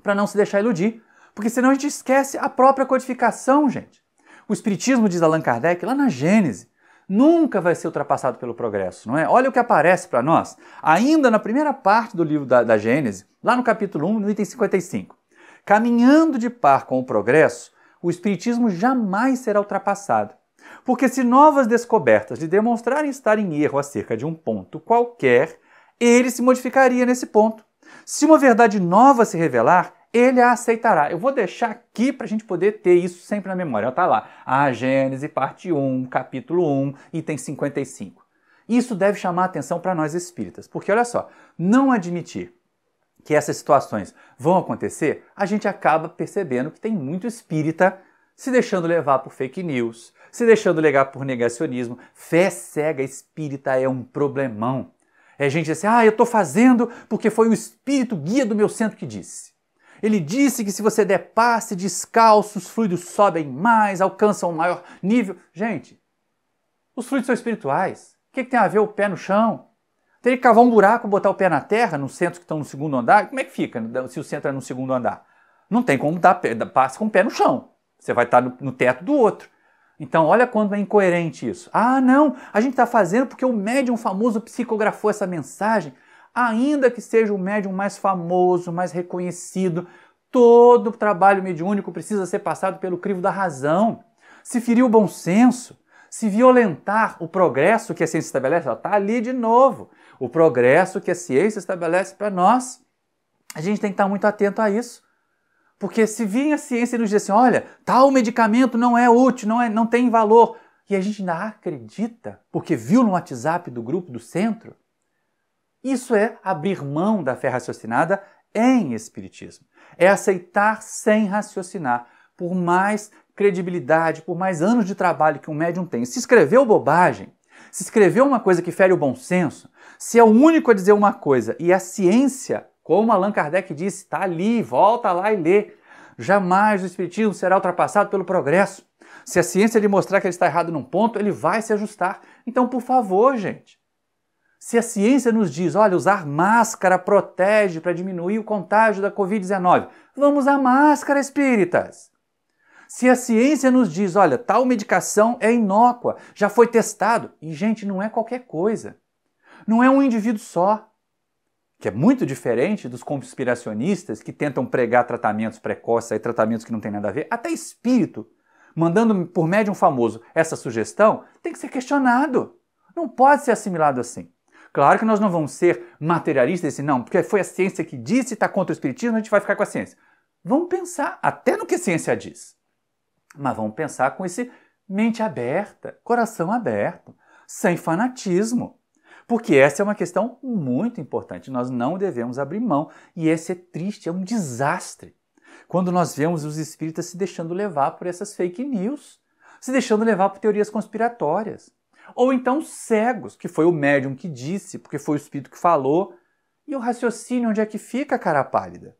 para não se deixar iludir. Porque senão a gente esquece a própria codificação, gente. O Espiritismo, diz Allan Kardec, lá na Gênese, nunca vai ser ultrapassado pelo progresso, não é? Olha o que aparece para nós, ainda na primeira parte do livro da Gênese, lá no capítulo 1, no item 55. Caminhando de par com o progresso, o Espiritismo jamais será ultrapassado. Porque se novas descobertas lhe demonstrarem estar em erro acerca de um ponto qualquer, ele se modificaria nesse ponto. Se uma verdade nova se revelar, ele a aceitará. Eu vou deixar aqui para a gente poder ter isso sempre na memória. Está lá, a Gênese, parte 1, capítulo 1, item 55. Isso deve chamar a atenção para nós espíritas, porque olha só, não admitir que essas situações vão acontecer, a gente acaba percebendo que tem muito espírita se deixando levar por fake news, se deixando levar por negacionismo. Fé cega espírita é um problemão. É gente dizer assim, eu estou fazendo porque foi o espírito guia do meu centro que disse. Ele disse que se você der passe descalço, os fluidos sobem mais, alcançam um maior nível. Gente, os fluidos são espirituais. O que tem a ver o pé no chão? Teria que cavar um buraco, botar o pé na terra, nos centros que estão no segundo andar? Como é que fica se o centro é no segundo andar? Não tem como dar passe com o pé no chão. Você vai estar no teto do outro. Então, olha quando é incoerente isso. Ah, não, a gente está fazendo porque o médium famoso psicografou essa mensagem. Ainda que seja o médium mais famoso, mais reconhecido, todo trabalho mediúnico precisa ser passado pelo crivo da razão. Se ferir o bom senso, se violentar o progresso que a ciência estabelece, está ali de novo. O progresso que a ciência estabelece para nós, a gente tem que estar muito atento a isso. Porque se vir a ciência e nos diz assim, olha, tal medicamento não é útil, não tem valor, e a gente ainda acredita, porque viu no WhatsApp do grupo do centro, isso é abrir mão da fé raciocinada em espiritismo. É aceitar sem raciocinar, por mais credibilidade, por mais anos de trabalho que um médium tem. Se escreveu bobagem, se escreveu uma coisa que fere o bom senso, se é o único a dizer uma coisa e a ciência, como Allan Kardec disse, está ali, volta lá e lê. Jamais o espiritismo será ultrapassado pelo progresso. Se a ciência lhe mostrar que ele está errado num ponto, ele vai se ajustar. Então, por favor, gente, se a ciência nos diz, olha, usar máscara protege para diminuir o contágio da Covid-19, vamos usar máscara, espíritas. Se a ciência nos diz, olha, tal medicação é inócua, já foi testado, e gente, não é qualquer coisa. Não é um indivíduo só, que é muito diferente dos conspiracionistas que tentam pregar tratamentos precoces, aí, tratamentos que não tem nada a ver. Até espírito, mandando por médium famoso essa sugestão, tem que ser questionado. Não pode ser assimilado assim. Claro que nós não vamos ser materialistas e dizer, não, porque foi a ciência que disse e está contra o espiritismo, a gente vai ficar com a ciência. Vamos pensar até no que a ciência diz. Mas vamos pensar com esse mente aberta, coração aberto, sem fanatismo. Porque essa é uma questão muito importante. Nós não devemos abrir mão. E esse é triste, é um desastre. Quando nós vemos os espíritas se deixando levar por essas fake news, se deixando levar por teorias conspiratórias. Ou então cegos, que foi o médium que disse, porque foi o espírito que falou. E o raciocínio, onde é que fica, cara pálida?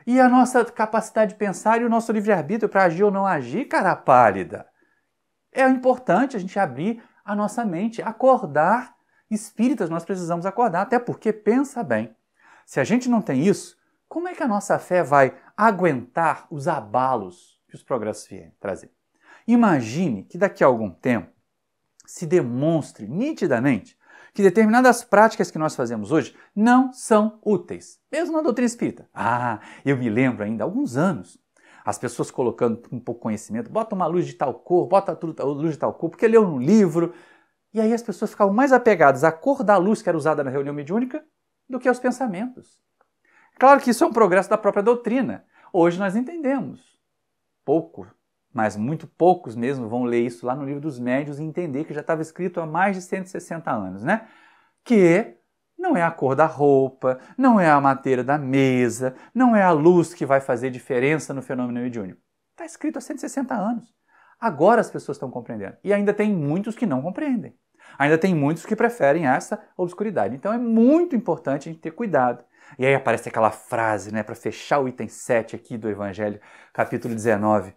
E a nossa capacidade de pensar e o nosso livre-arbítrio para agir ou não agir, cara pálida? É importante a gente abrir a nossa mente, acordar. Espíritas, nós precisamos acordar, até porque, pensa bem, se a gente não tem isso, como é que a nossa fé vai aguentar os abalos que os progressos vierem trazer? Imagine que daqui a algum tempo se demonstre nitidamente que determinadas práticas que nós fazemos hoje não são úteis, mesmo na doutrina espírita. Eu me lembro ainda, há alguns anos, as pessoas colocando um pouco de conhecimento, bota uma luz de tal cor, bota a luz de tal cor, porque leu num livro, e aí as pessoas ficavam mais apegadas à cor da luz que era usada na reunião mediúnica do que aos pensamentos. Claro que isso é um progresso da própria doutrina. Hoje nós entendemos. Pouco, mas muito poucos mesmo vão ler isso lá no Livro dos Médiuns e entender que já estava escrito há mais de 160 anos, né? Que não é a cor da roupa, não é a madeira da mesa, não é a luz que vai fazer diferença no fenômeno mediúnico. Está escrito há 160 anos. Agora as pessoas estão compreendendo. E ainda tem muitos que não compreendem. Ainda tem muitos que preferem essa obscuridade. Então é muito importante a gente ter cuidado. E aí aparece aquela frase, né, para fechar o item 7 aqui do Evangelho, capítulo 19.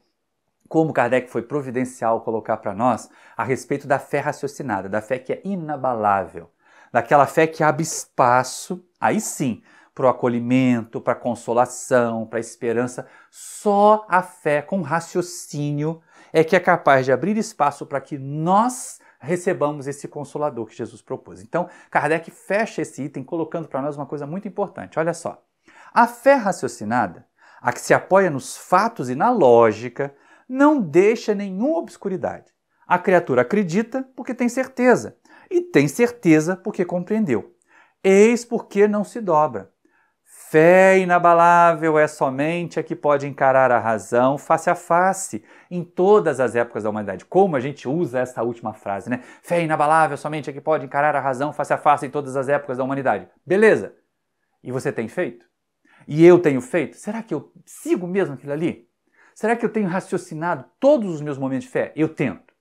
Como Kardec foi providencial colocar para nós a respeito da fé raciocinada, da fé que é inabalável, daquela fé que abre espaço, aí sim, para o acolhimento, para a consolação, para a esperança. Só a fé com raciocínio é que é capaz de abrir espaço para que nós recebamos esse consolador que Jesus propôs. Então, Kardec fecha esse item colocando para nós uma coisa muito importante. Olha só, a fé raciocinada, a que se apoia nos fatos e na lógica, não deixa nenhuma obscuridade. A criatura acredita porque tem certeza, e tem certeza porque compreendeu. Eis porque não se dobra. Fé inabalável é somente a que pode encarar a razão face a face em todas as épocas da humanidade. Como a gente usa essa última frase, né? Fé inabalável é somente a que pode encarar a razão face a face em todas as épocas da humanidade. Beleza. E você tem feito? E eu tenho feito? Será que eu sigo mesmo aquilo ali? Será que eu tenho raciocinado todos os meus momentos de fé? Eu tento.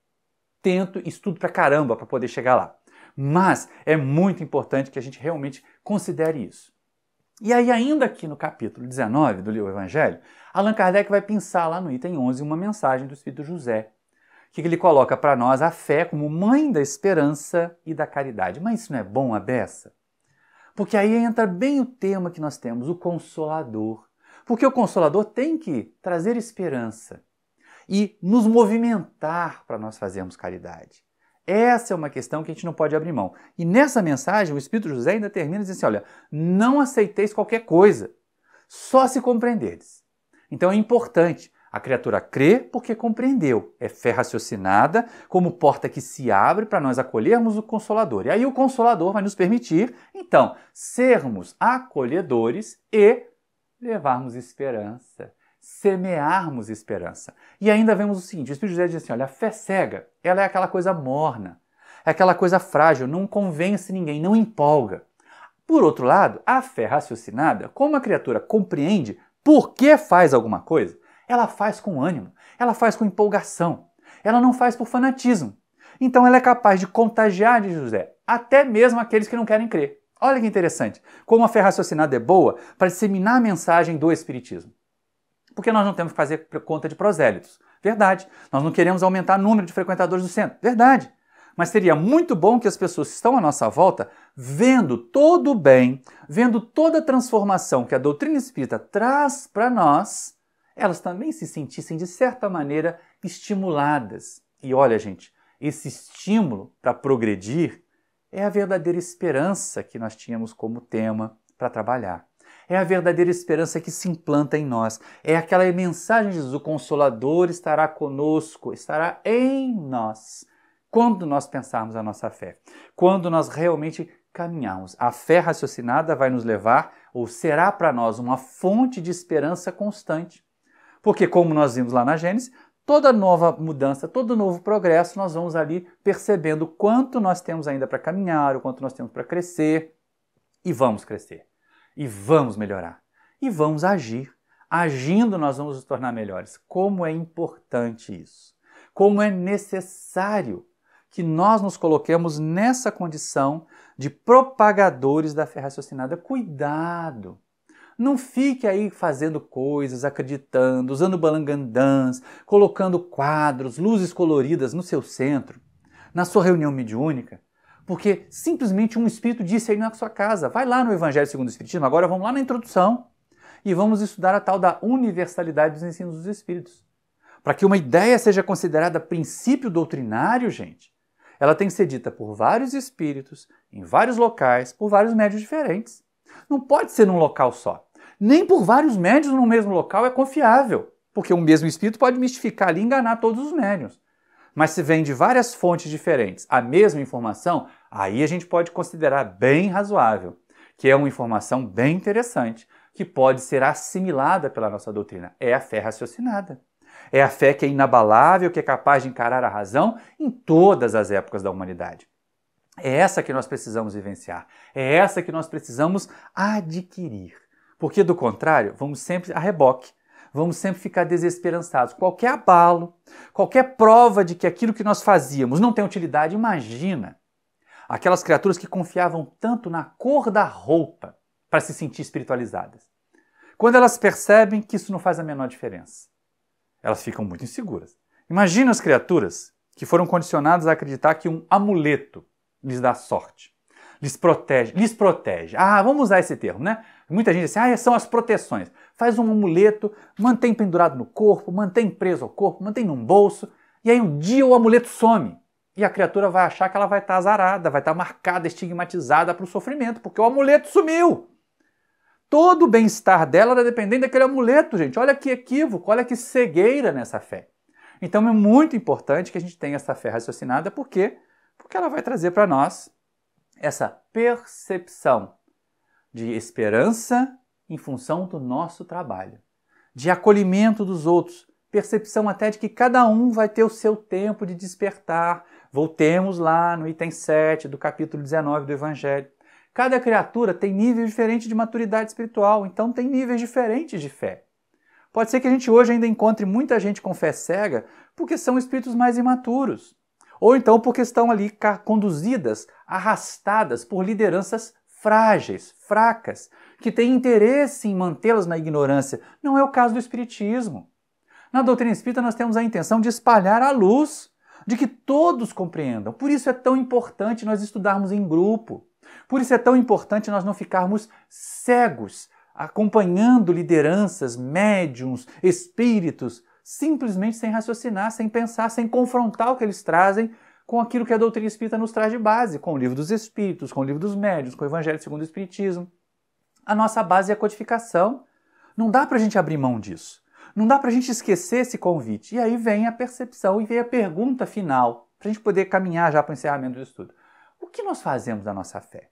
Tento e estudo pra caramba para poder chegar lá. Mas é muito importante que a gente realmente considere isso. E aí, ainda aqui no capítulo 19 do livro Evangelho, Allan Kardec vai pensar lá no item 11 uma mensagem do Espírito José, que ele coloca para nós a fé como mãe da esperança e da caridade. Mas isso não é bom a beça? Porque aí entra bem o tema que nós temos, o Consolador. Porque o Consolador tem que trazer esperança e nos movimentar para nós fazermos caridade. Essa é uma questão que a gente não pode abrir mão. E nessa mensagem, o Espírito José ainda termina dizendo assim, olha, não aceiteis qualquer coisa, só se compreenderdes. Então é importante, a criatura crê porque compreendeu. É fé raciocinada como porta que se abre para nós acolhermos o Consolador. E aí o Consolador vai nos permitir, então, sermos acolhedores e levarmos esperança. Semearmos esperança. E ainda vemos o seguinte, o Espírito José diz assim, olha, a fé cega, ela é aquela coisa morna, é aquela coisa frágil, não convence ninguém, não empolga. Por outro lado, a fé raciocinada, como a criatura compreende por que faz alguma coisa, ela faz com ânimo, ela faz com empolgação, ela não faz por fanatismo. Então ela é capaz de contagiar, diz José, até mesmo aqueles que não querem crer. Olha que interessante, como a fé raciocinada é boa para disseminar a mensagem do Espiritismo. Porque nós não temos que fazer conta de prosélitos. Verdade. Nós não queremos aumentar o número de frequentadores do centro. Verdade. Mas seria muito bom que as pessoas que estão à nossa volta, vendo todo o bem, vendo toda a transformação que a doutrina espírita traz para nós, elas também se sentissem, de certa maneira, estimuladas. E olha, gente, esse estímulo para progredir é a verdadeira esperança que nós tínhamos como tema para trabalhar. É a verdadeira esperança que se implanta em nós. É aquela mensagem de Jesus: o Consolador estará conosco, estará em nós. Quando nós pensarmos a nossa fé, quando nós realmente caminharmos, a fé raciocinada vai nos levar, ou será para nós, uma fonte de esperança constante. Porque, como nós vimos lá na Gênesis, toda nova mudança, todo novo progresso, nós vamos ali percebendo o quanto nós temos ainda para caminhar, o quanto nós temos para crescer, e vamos crescer, e vamos melhorar, e vamos agir. Agindo, nós vamos nos tornar melhores. Como é importante isso! Como é necessário que nós nos coloquemos nessa condição de propagadores da fé raciocinada. Cuidado! Não fique aí fazendo coisas, acreditando, usando balangandãs, colocando quadros, luzes coloridas no seu centro, na sua reunião mediúnica, porque simplesmente um espírito disse aí na sua casa. Vai lá no Evangelho segundo o Espiritismo, agora vamos lá na introdução e vamos estudar a tal da universalidade dos ensinos dos espíritos. Para que uma ideia seja considerada princípio doutrinário, gente, ela tem que ser dita por vários espíritos, em vários locais, por vários médios diferentes. Não pode ser num local só. Nem por vários médios no mesmo local é confiável, porque o mesmo espírito pode mistificar ali e enganar todos os médios. Mas se vem de várias fontes diferentes a mesma informação, aí a gente pode considerar bem razoável, que é uma informação bem interessante, que pode ser assimilada pela nossa doutrina. É a fé raciocinada. É a fé que é inabalável, que é capaz de encarar a razão em todas as épocas da humanidade. É essa que nós precisamos vivenciar. É essa que nós precisamos adquirir. Porque, do contrário, vamos sempre a reboque. Vamos sempre ficar desesperançados. Qualquer abalo, qualquer prova de que aquilo que nós fazíamos não tem utilidade, imagina. Aquelas criaturas que confiavam tanto na cor da roupa para se sentir espiritualizadas. Quando elas percebem que isso não faz a menor diferença, elas ficam muito inseguras. Imagina as criaturas que foram condicionadas a acreditar que um amuleto lhes dá sorte, lhes protege. Ah, vamos usar esse termo, né? Muita gente diz assim, são as proteções. Faz um amuleto, mantém pendurado no corpo, mantém preso ao corpo, mantém num bolso, e aí um dia o amuleto some. E a criatura vai achar que ela vai estar azarada, vai estar marcada, estigmatizada para o sofrimento, porque o amuleto sumiu. Todo o bem-estar dela era dependente daquele amuleto, gente. Olha que equívoco, olha que cegueira nessa fé. Então é muito importante que a gente tenha essa fé raciocinada, por quê? Porque ela vai trazer para nós essa percepção de esperança em função do nosso trabalho, de acolhimento dos outros, percepção até de que cada um vai ter o seu tempo de despertar. Voltemos lá no item 7 do capítulo 19 do Evangelho. Cada criatura tem nível diferente de maturidade espiritual, então tem níveis diferentes de fé. Pode ser que a gente hoje ainda encontre muita gente com fé cega porque são espíritos mais imaturos. Ou então porque estão ali conduzidas, arrastadas por lideranças frágeis, fracas, que têm interesse em mantê-las na ignorância. Não é o caso do espiritismo. Na doutrina espírita nós temos a intenção de espalhar a luz, de que todos compreendam. Por isso é tão importante nós estudarmos em grupo. Por isso é tão importante nós não ficarmos cegos, acompanhando lideranças, médiuns, espíritos, simplesmente sem raciocinar, sem pensar, sem confrontar o que eles trazem com aquilo que a doutrina espírita nos traz de base, com o livro dos Espíritos, com o livro dos Médiuns, com o Evangelho segundo o Espiritismo. A nossa base é a codificação. Não dá para a gente abrir mão disso. Não dá para a gente esquecer esse convite. E aí vem a percepção e vem a pergunta final, para a gente poder caminhar já para o encerramento do estudo. O que nós fazemos da nossa fé?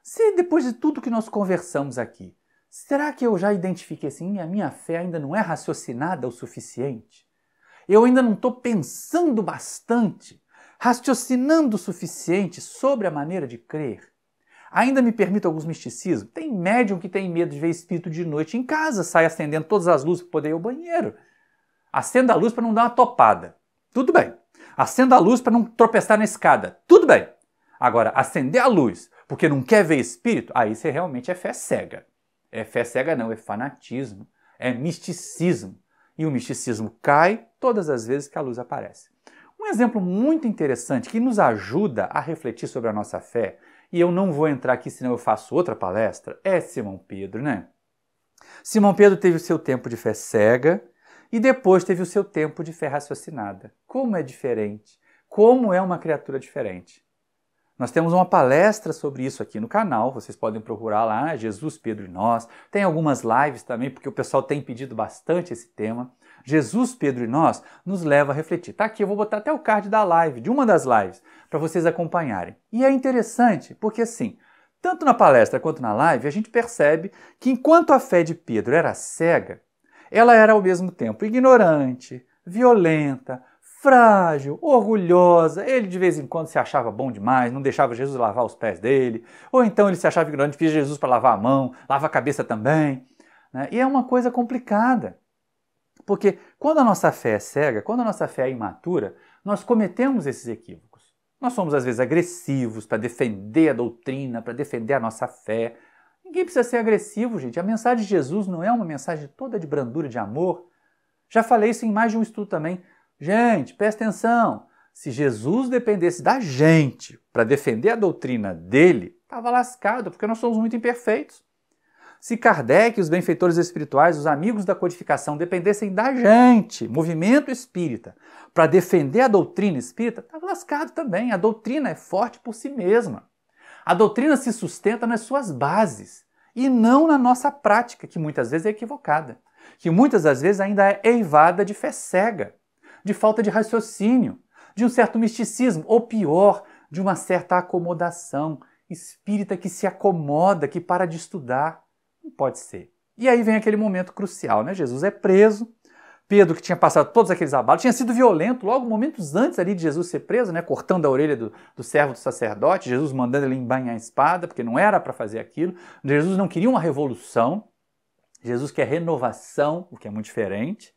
Se depois de tudo que nós conversamos aqui, será que eu já identifiquei assim, a minha fé ainda não é raciocinada o suficiente? Eu ainda não estou pensando bastante, raciocinando o suficiente sobre a maneira de crer? Ainda me permito alguns misticismos? Tem médium que tem medo de ver espírito de noite em casa, sai acendendo todas as luzes para poder ir ao banheiro. Acenda a luz para não dar uma topada. Tudo bem. Acenda a luz para não tropeçar na escada. Tudo bem. Agora, acender a luz porque não quer ver espírito, aí você realmente é fé cega. É fé cega não, é fanatismo, é misticismo. E o misticismo cai todas as vezes que a luz aparece. Um exemplo muito interessante que nos ajuda a refletir sobre a nossa fé, e eu não vou entrar aqui senão eu faço outra palestra, é Simão Pedro, né? Simão Pedro teve o seu tempo de fé cega e depois teve o seu tempo de fé raciocinada. Como é diferente, como é uma criatura diferente. Nós temos uma palestra sobre isso aqui no canal, vocês podem procurar lá, Jesus, Pedro e Nós. Tem algumas lives também, porque o pessoal tem pedido bastante esse tema. Jesus, Pedro e Nós nos leva a refletir. Tá aqui, eu vou botar até o card da live, de uma das lives, para vocês acompanharem. E é interessante, porque assim, tanto na palestra quanto na live, a gente percebe que enquanto a fé de Pedro era cega, ela era ao mesmo tempo ignorante, violenta, frágil, orgulhosa, ele de vez em quando se achava bom demais, não deixava Jesus lavar os pés dele, ou então ele se achava ignorante, pedia Jesus para lavar a mão, lava a cabeça também. Né? E é uma coisa complicada, porque quando a nossa fé é cega, quando a nossa fé é imatura, nós cometemos esses equívocos. Nós somos às vezes agressivos para defender a doutrina, para defender a nossa fé. Ninguém precisa ser agressivo, gente. A mensagem de Jesus não é uma mensagem toda de brandura, de amor. Já falei isso em mais de um estudo também. Gente, presta atenção, se Jesus dependesse da gente para defender a doutrina dele, estava lascado, porque nós somos muito imperfeitos. Se Kardec e os benfeitores espirituais, os amigos da codificação, dependessem da gente, movimento espírita, para defender a doutrina espírita, estava lascado também. A doutrina é forte por si mesma. A doutrina se sustenta nas suas bases e não na nossa prática, que muitas vezes é equivocada, que muitas das vezes ainda é eivada de fé cega, de falta de raciocínio, de um certo misticismo, ou pior, de uma certa acomodação espírita que se acomoda, que para de estudar. Não pode ser. E aí vem aquele momento crucial, né? Jesus é preso, Pedro, que tinha passado todos aqueles abalos, tinha sido violento logo momentos antes ali de Jesus ser preso, né? Cortando a orelha do servo do sacerdote, Jesus mandando ele embainhar a espada, porque não era para fazer aquilo. Jesus não queria uma revolução, Jesus quer renovação, o que é muito diferente.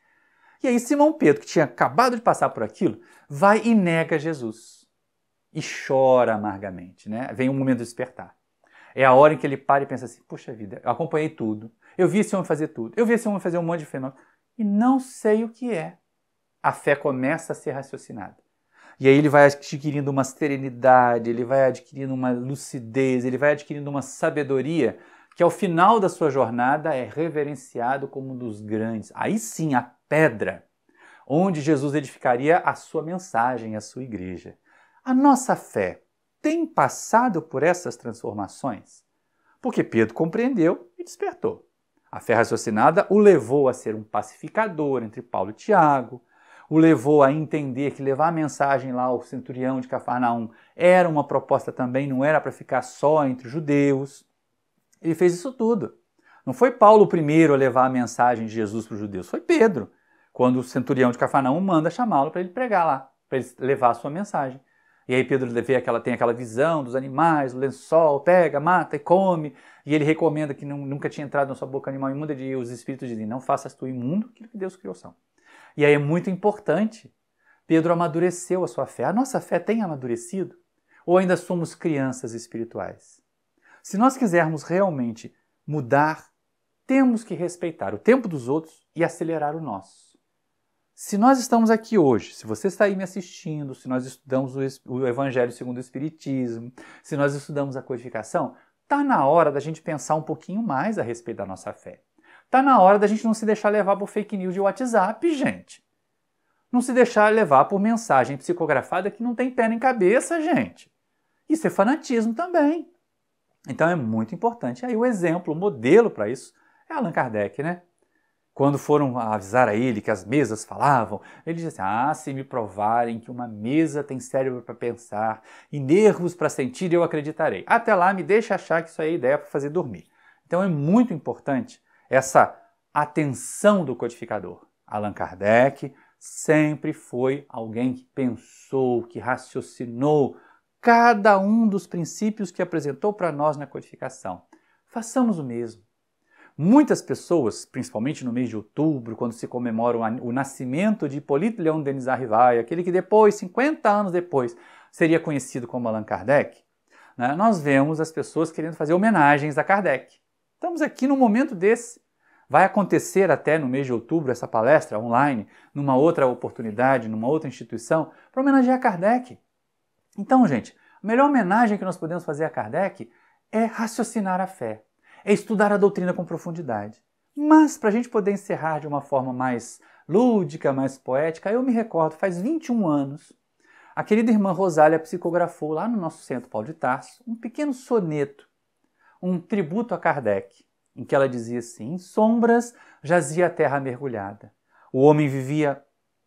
E aí Simão Pedro, que tinha acabado de passar por aquilo, vai e nega Jesus. E chora amargamente, né? Vem um momento de despertar. É a hora em que ele para e pensa assim, puxa vida, eu acompanhei tudo, eu vi esse homem fazer tudo, eu vi esse homem fazer um monte de fenômeno, e não sei o que é. A fé começa a ser raciocinada. E aí ele vai adquirindo uma serenidade, ele vai adquirindo uma lucidez, ele vai adquirindo uma sabedoria que ao final da sua jornada é reverenciado como um dos grandes. Aí sim, a pedra onde Jesus edificaria a sua mensagem, a sua igreja. A nossa fé tem passado por essas transformações? Porque Pedro compreendeu e despertou. A fé raciocinada o levou a ser um pacificador entre Paulo e Tiago, o levou a entender que levar a mensagem lá ao centurião de Cafarnaum era uma proposta também, não era para ficar só entre os judeus. Ele fez isso tudo. Não foi Paulo o primeiro a levar a mensagem de Jesus para os judeus, foi Pedro, quando o centurião de Cafarnaum manda chamá-lo para ele pregar lá, para ele levar a sua mensagem. E aí Pedro tem aquela visão dos animais, o lençol, pega, mata e come, e ele recomenda que nunca tinha entrado na sua boca animal imundo, e os espíritos dizem, não faças tu imundo aquilo que Deus criou são. E aí é muito importante, Pedro amadureceu a sua fé. A nossa fé tem amadurecido? Ou ainda somos crianças espirituais? Se nós quisermos realmente mudar, temos que respeitar o tempo dos outros e acelerar o nosso. Se nós estamos aqui hoje, se você está aí me assistindo, se nós estudamos o Evangelho segundo o Espiritismo, se nós estudamos a codificação, está na hora da gente pensar um pouquinho mais a respeito da nossa fé. Está na hora da gente não se deixar levar por fake news de WhatsApp, gente. Não se deixar levar por mensagem psicografada que não tem pé nem cabeça, gente. Isso é fanatismo também. Então é muito importante. Aí o exemplo, o modelo para isso é Allan Kardec, né? Quando foram avisar a ele que as mesas falavam, ele disse assim, se me provarem que uma mesa tem cérebro para pensar e nervos para sentir, eu acreditarei. Até lá, me deixa achar que isso aí é ideia para fazer dormir. Então é muito importante essa atenção do codificador. Allan Kardec sempre foi alguém que pensou, que raciocinou cada um dos princípios que apresentou para nós na codificação. Façamos o mesmo. Muitas pessoas, principalmente no mês de outubro, quando se comemora o nascimento de Hippolyte Léon Denis Arrivai, aquele que depois, 50 anos depois, seria conhecido como Allan Kardec, né? Nós vemos as pessoas querendo fazer homenagens a Kardec. Estamos aqui num momento desse. Vai acontecer até no mês de outubro essa palestra online, numa outra oportunidade, numa outra instituição, para homenagear Kardec. Então, gente, a melhor homenagem que nós podemos fazer a Kardec é raciocinar a fé, é estudar a doutrina com profundidade. Mas, para a gente poder encerrar de uma forma mais lúdica, mais poética, eu me recordo, faz 21 anos, a querida irmã Rosália psicografou lá no nosso Centro Paulo de Tarso um pequeno soneto, um tributo a Kardec, em que ela dizia assim: em sombras jazia a terra mergulhada. O homem vivia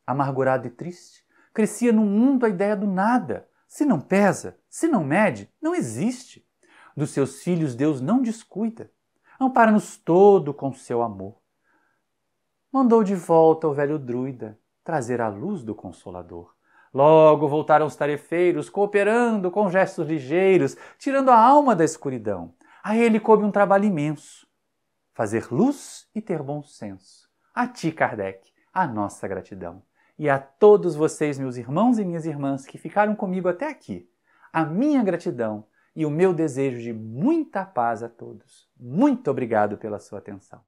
amargurado e triste, crescia no mundo a ideia do nada. Se não pesa, se não mede, não existe. Dos seus filhos Deus não descuida. Ampara-nos todo com seu amor. Mandou de volta o velho druida trazer a luz do Consolador. Logo voltaram os tarefeiros, cooperando com gestos ligeiros, tirando a alma da escuridão. A ele coube um trabalho imenso: fazer luz e ter bom senso. A ti, Kardec, a nossa gratidão. E a todos vocês, meus irmãos e minhas irmãs, que ficaram comigo até aqui, a minha gratidão e o meu desejo de muita paz a todos. Muito obrigado pela sua atenção.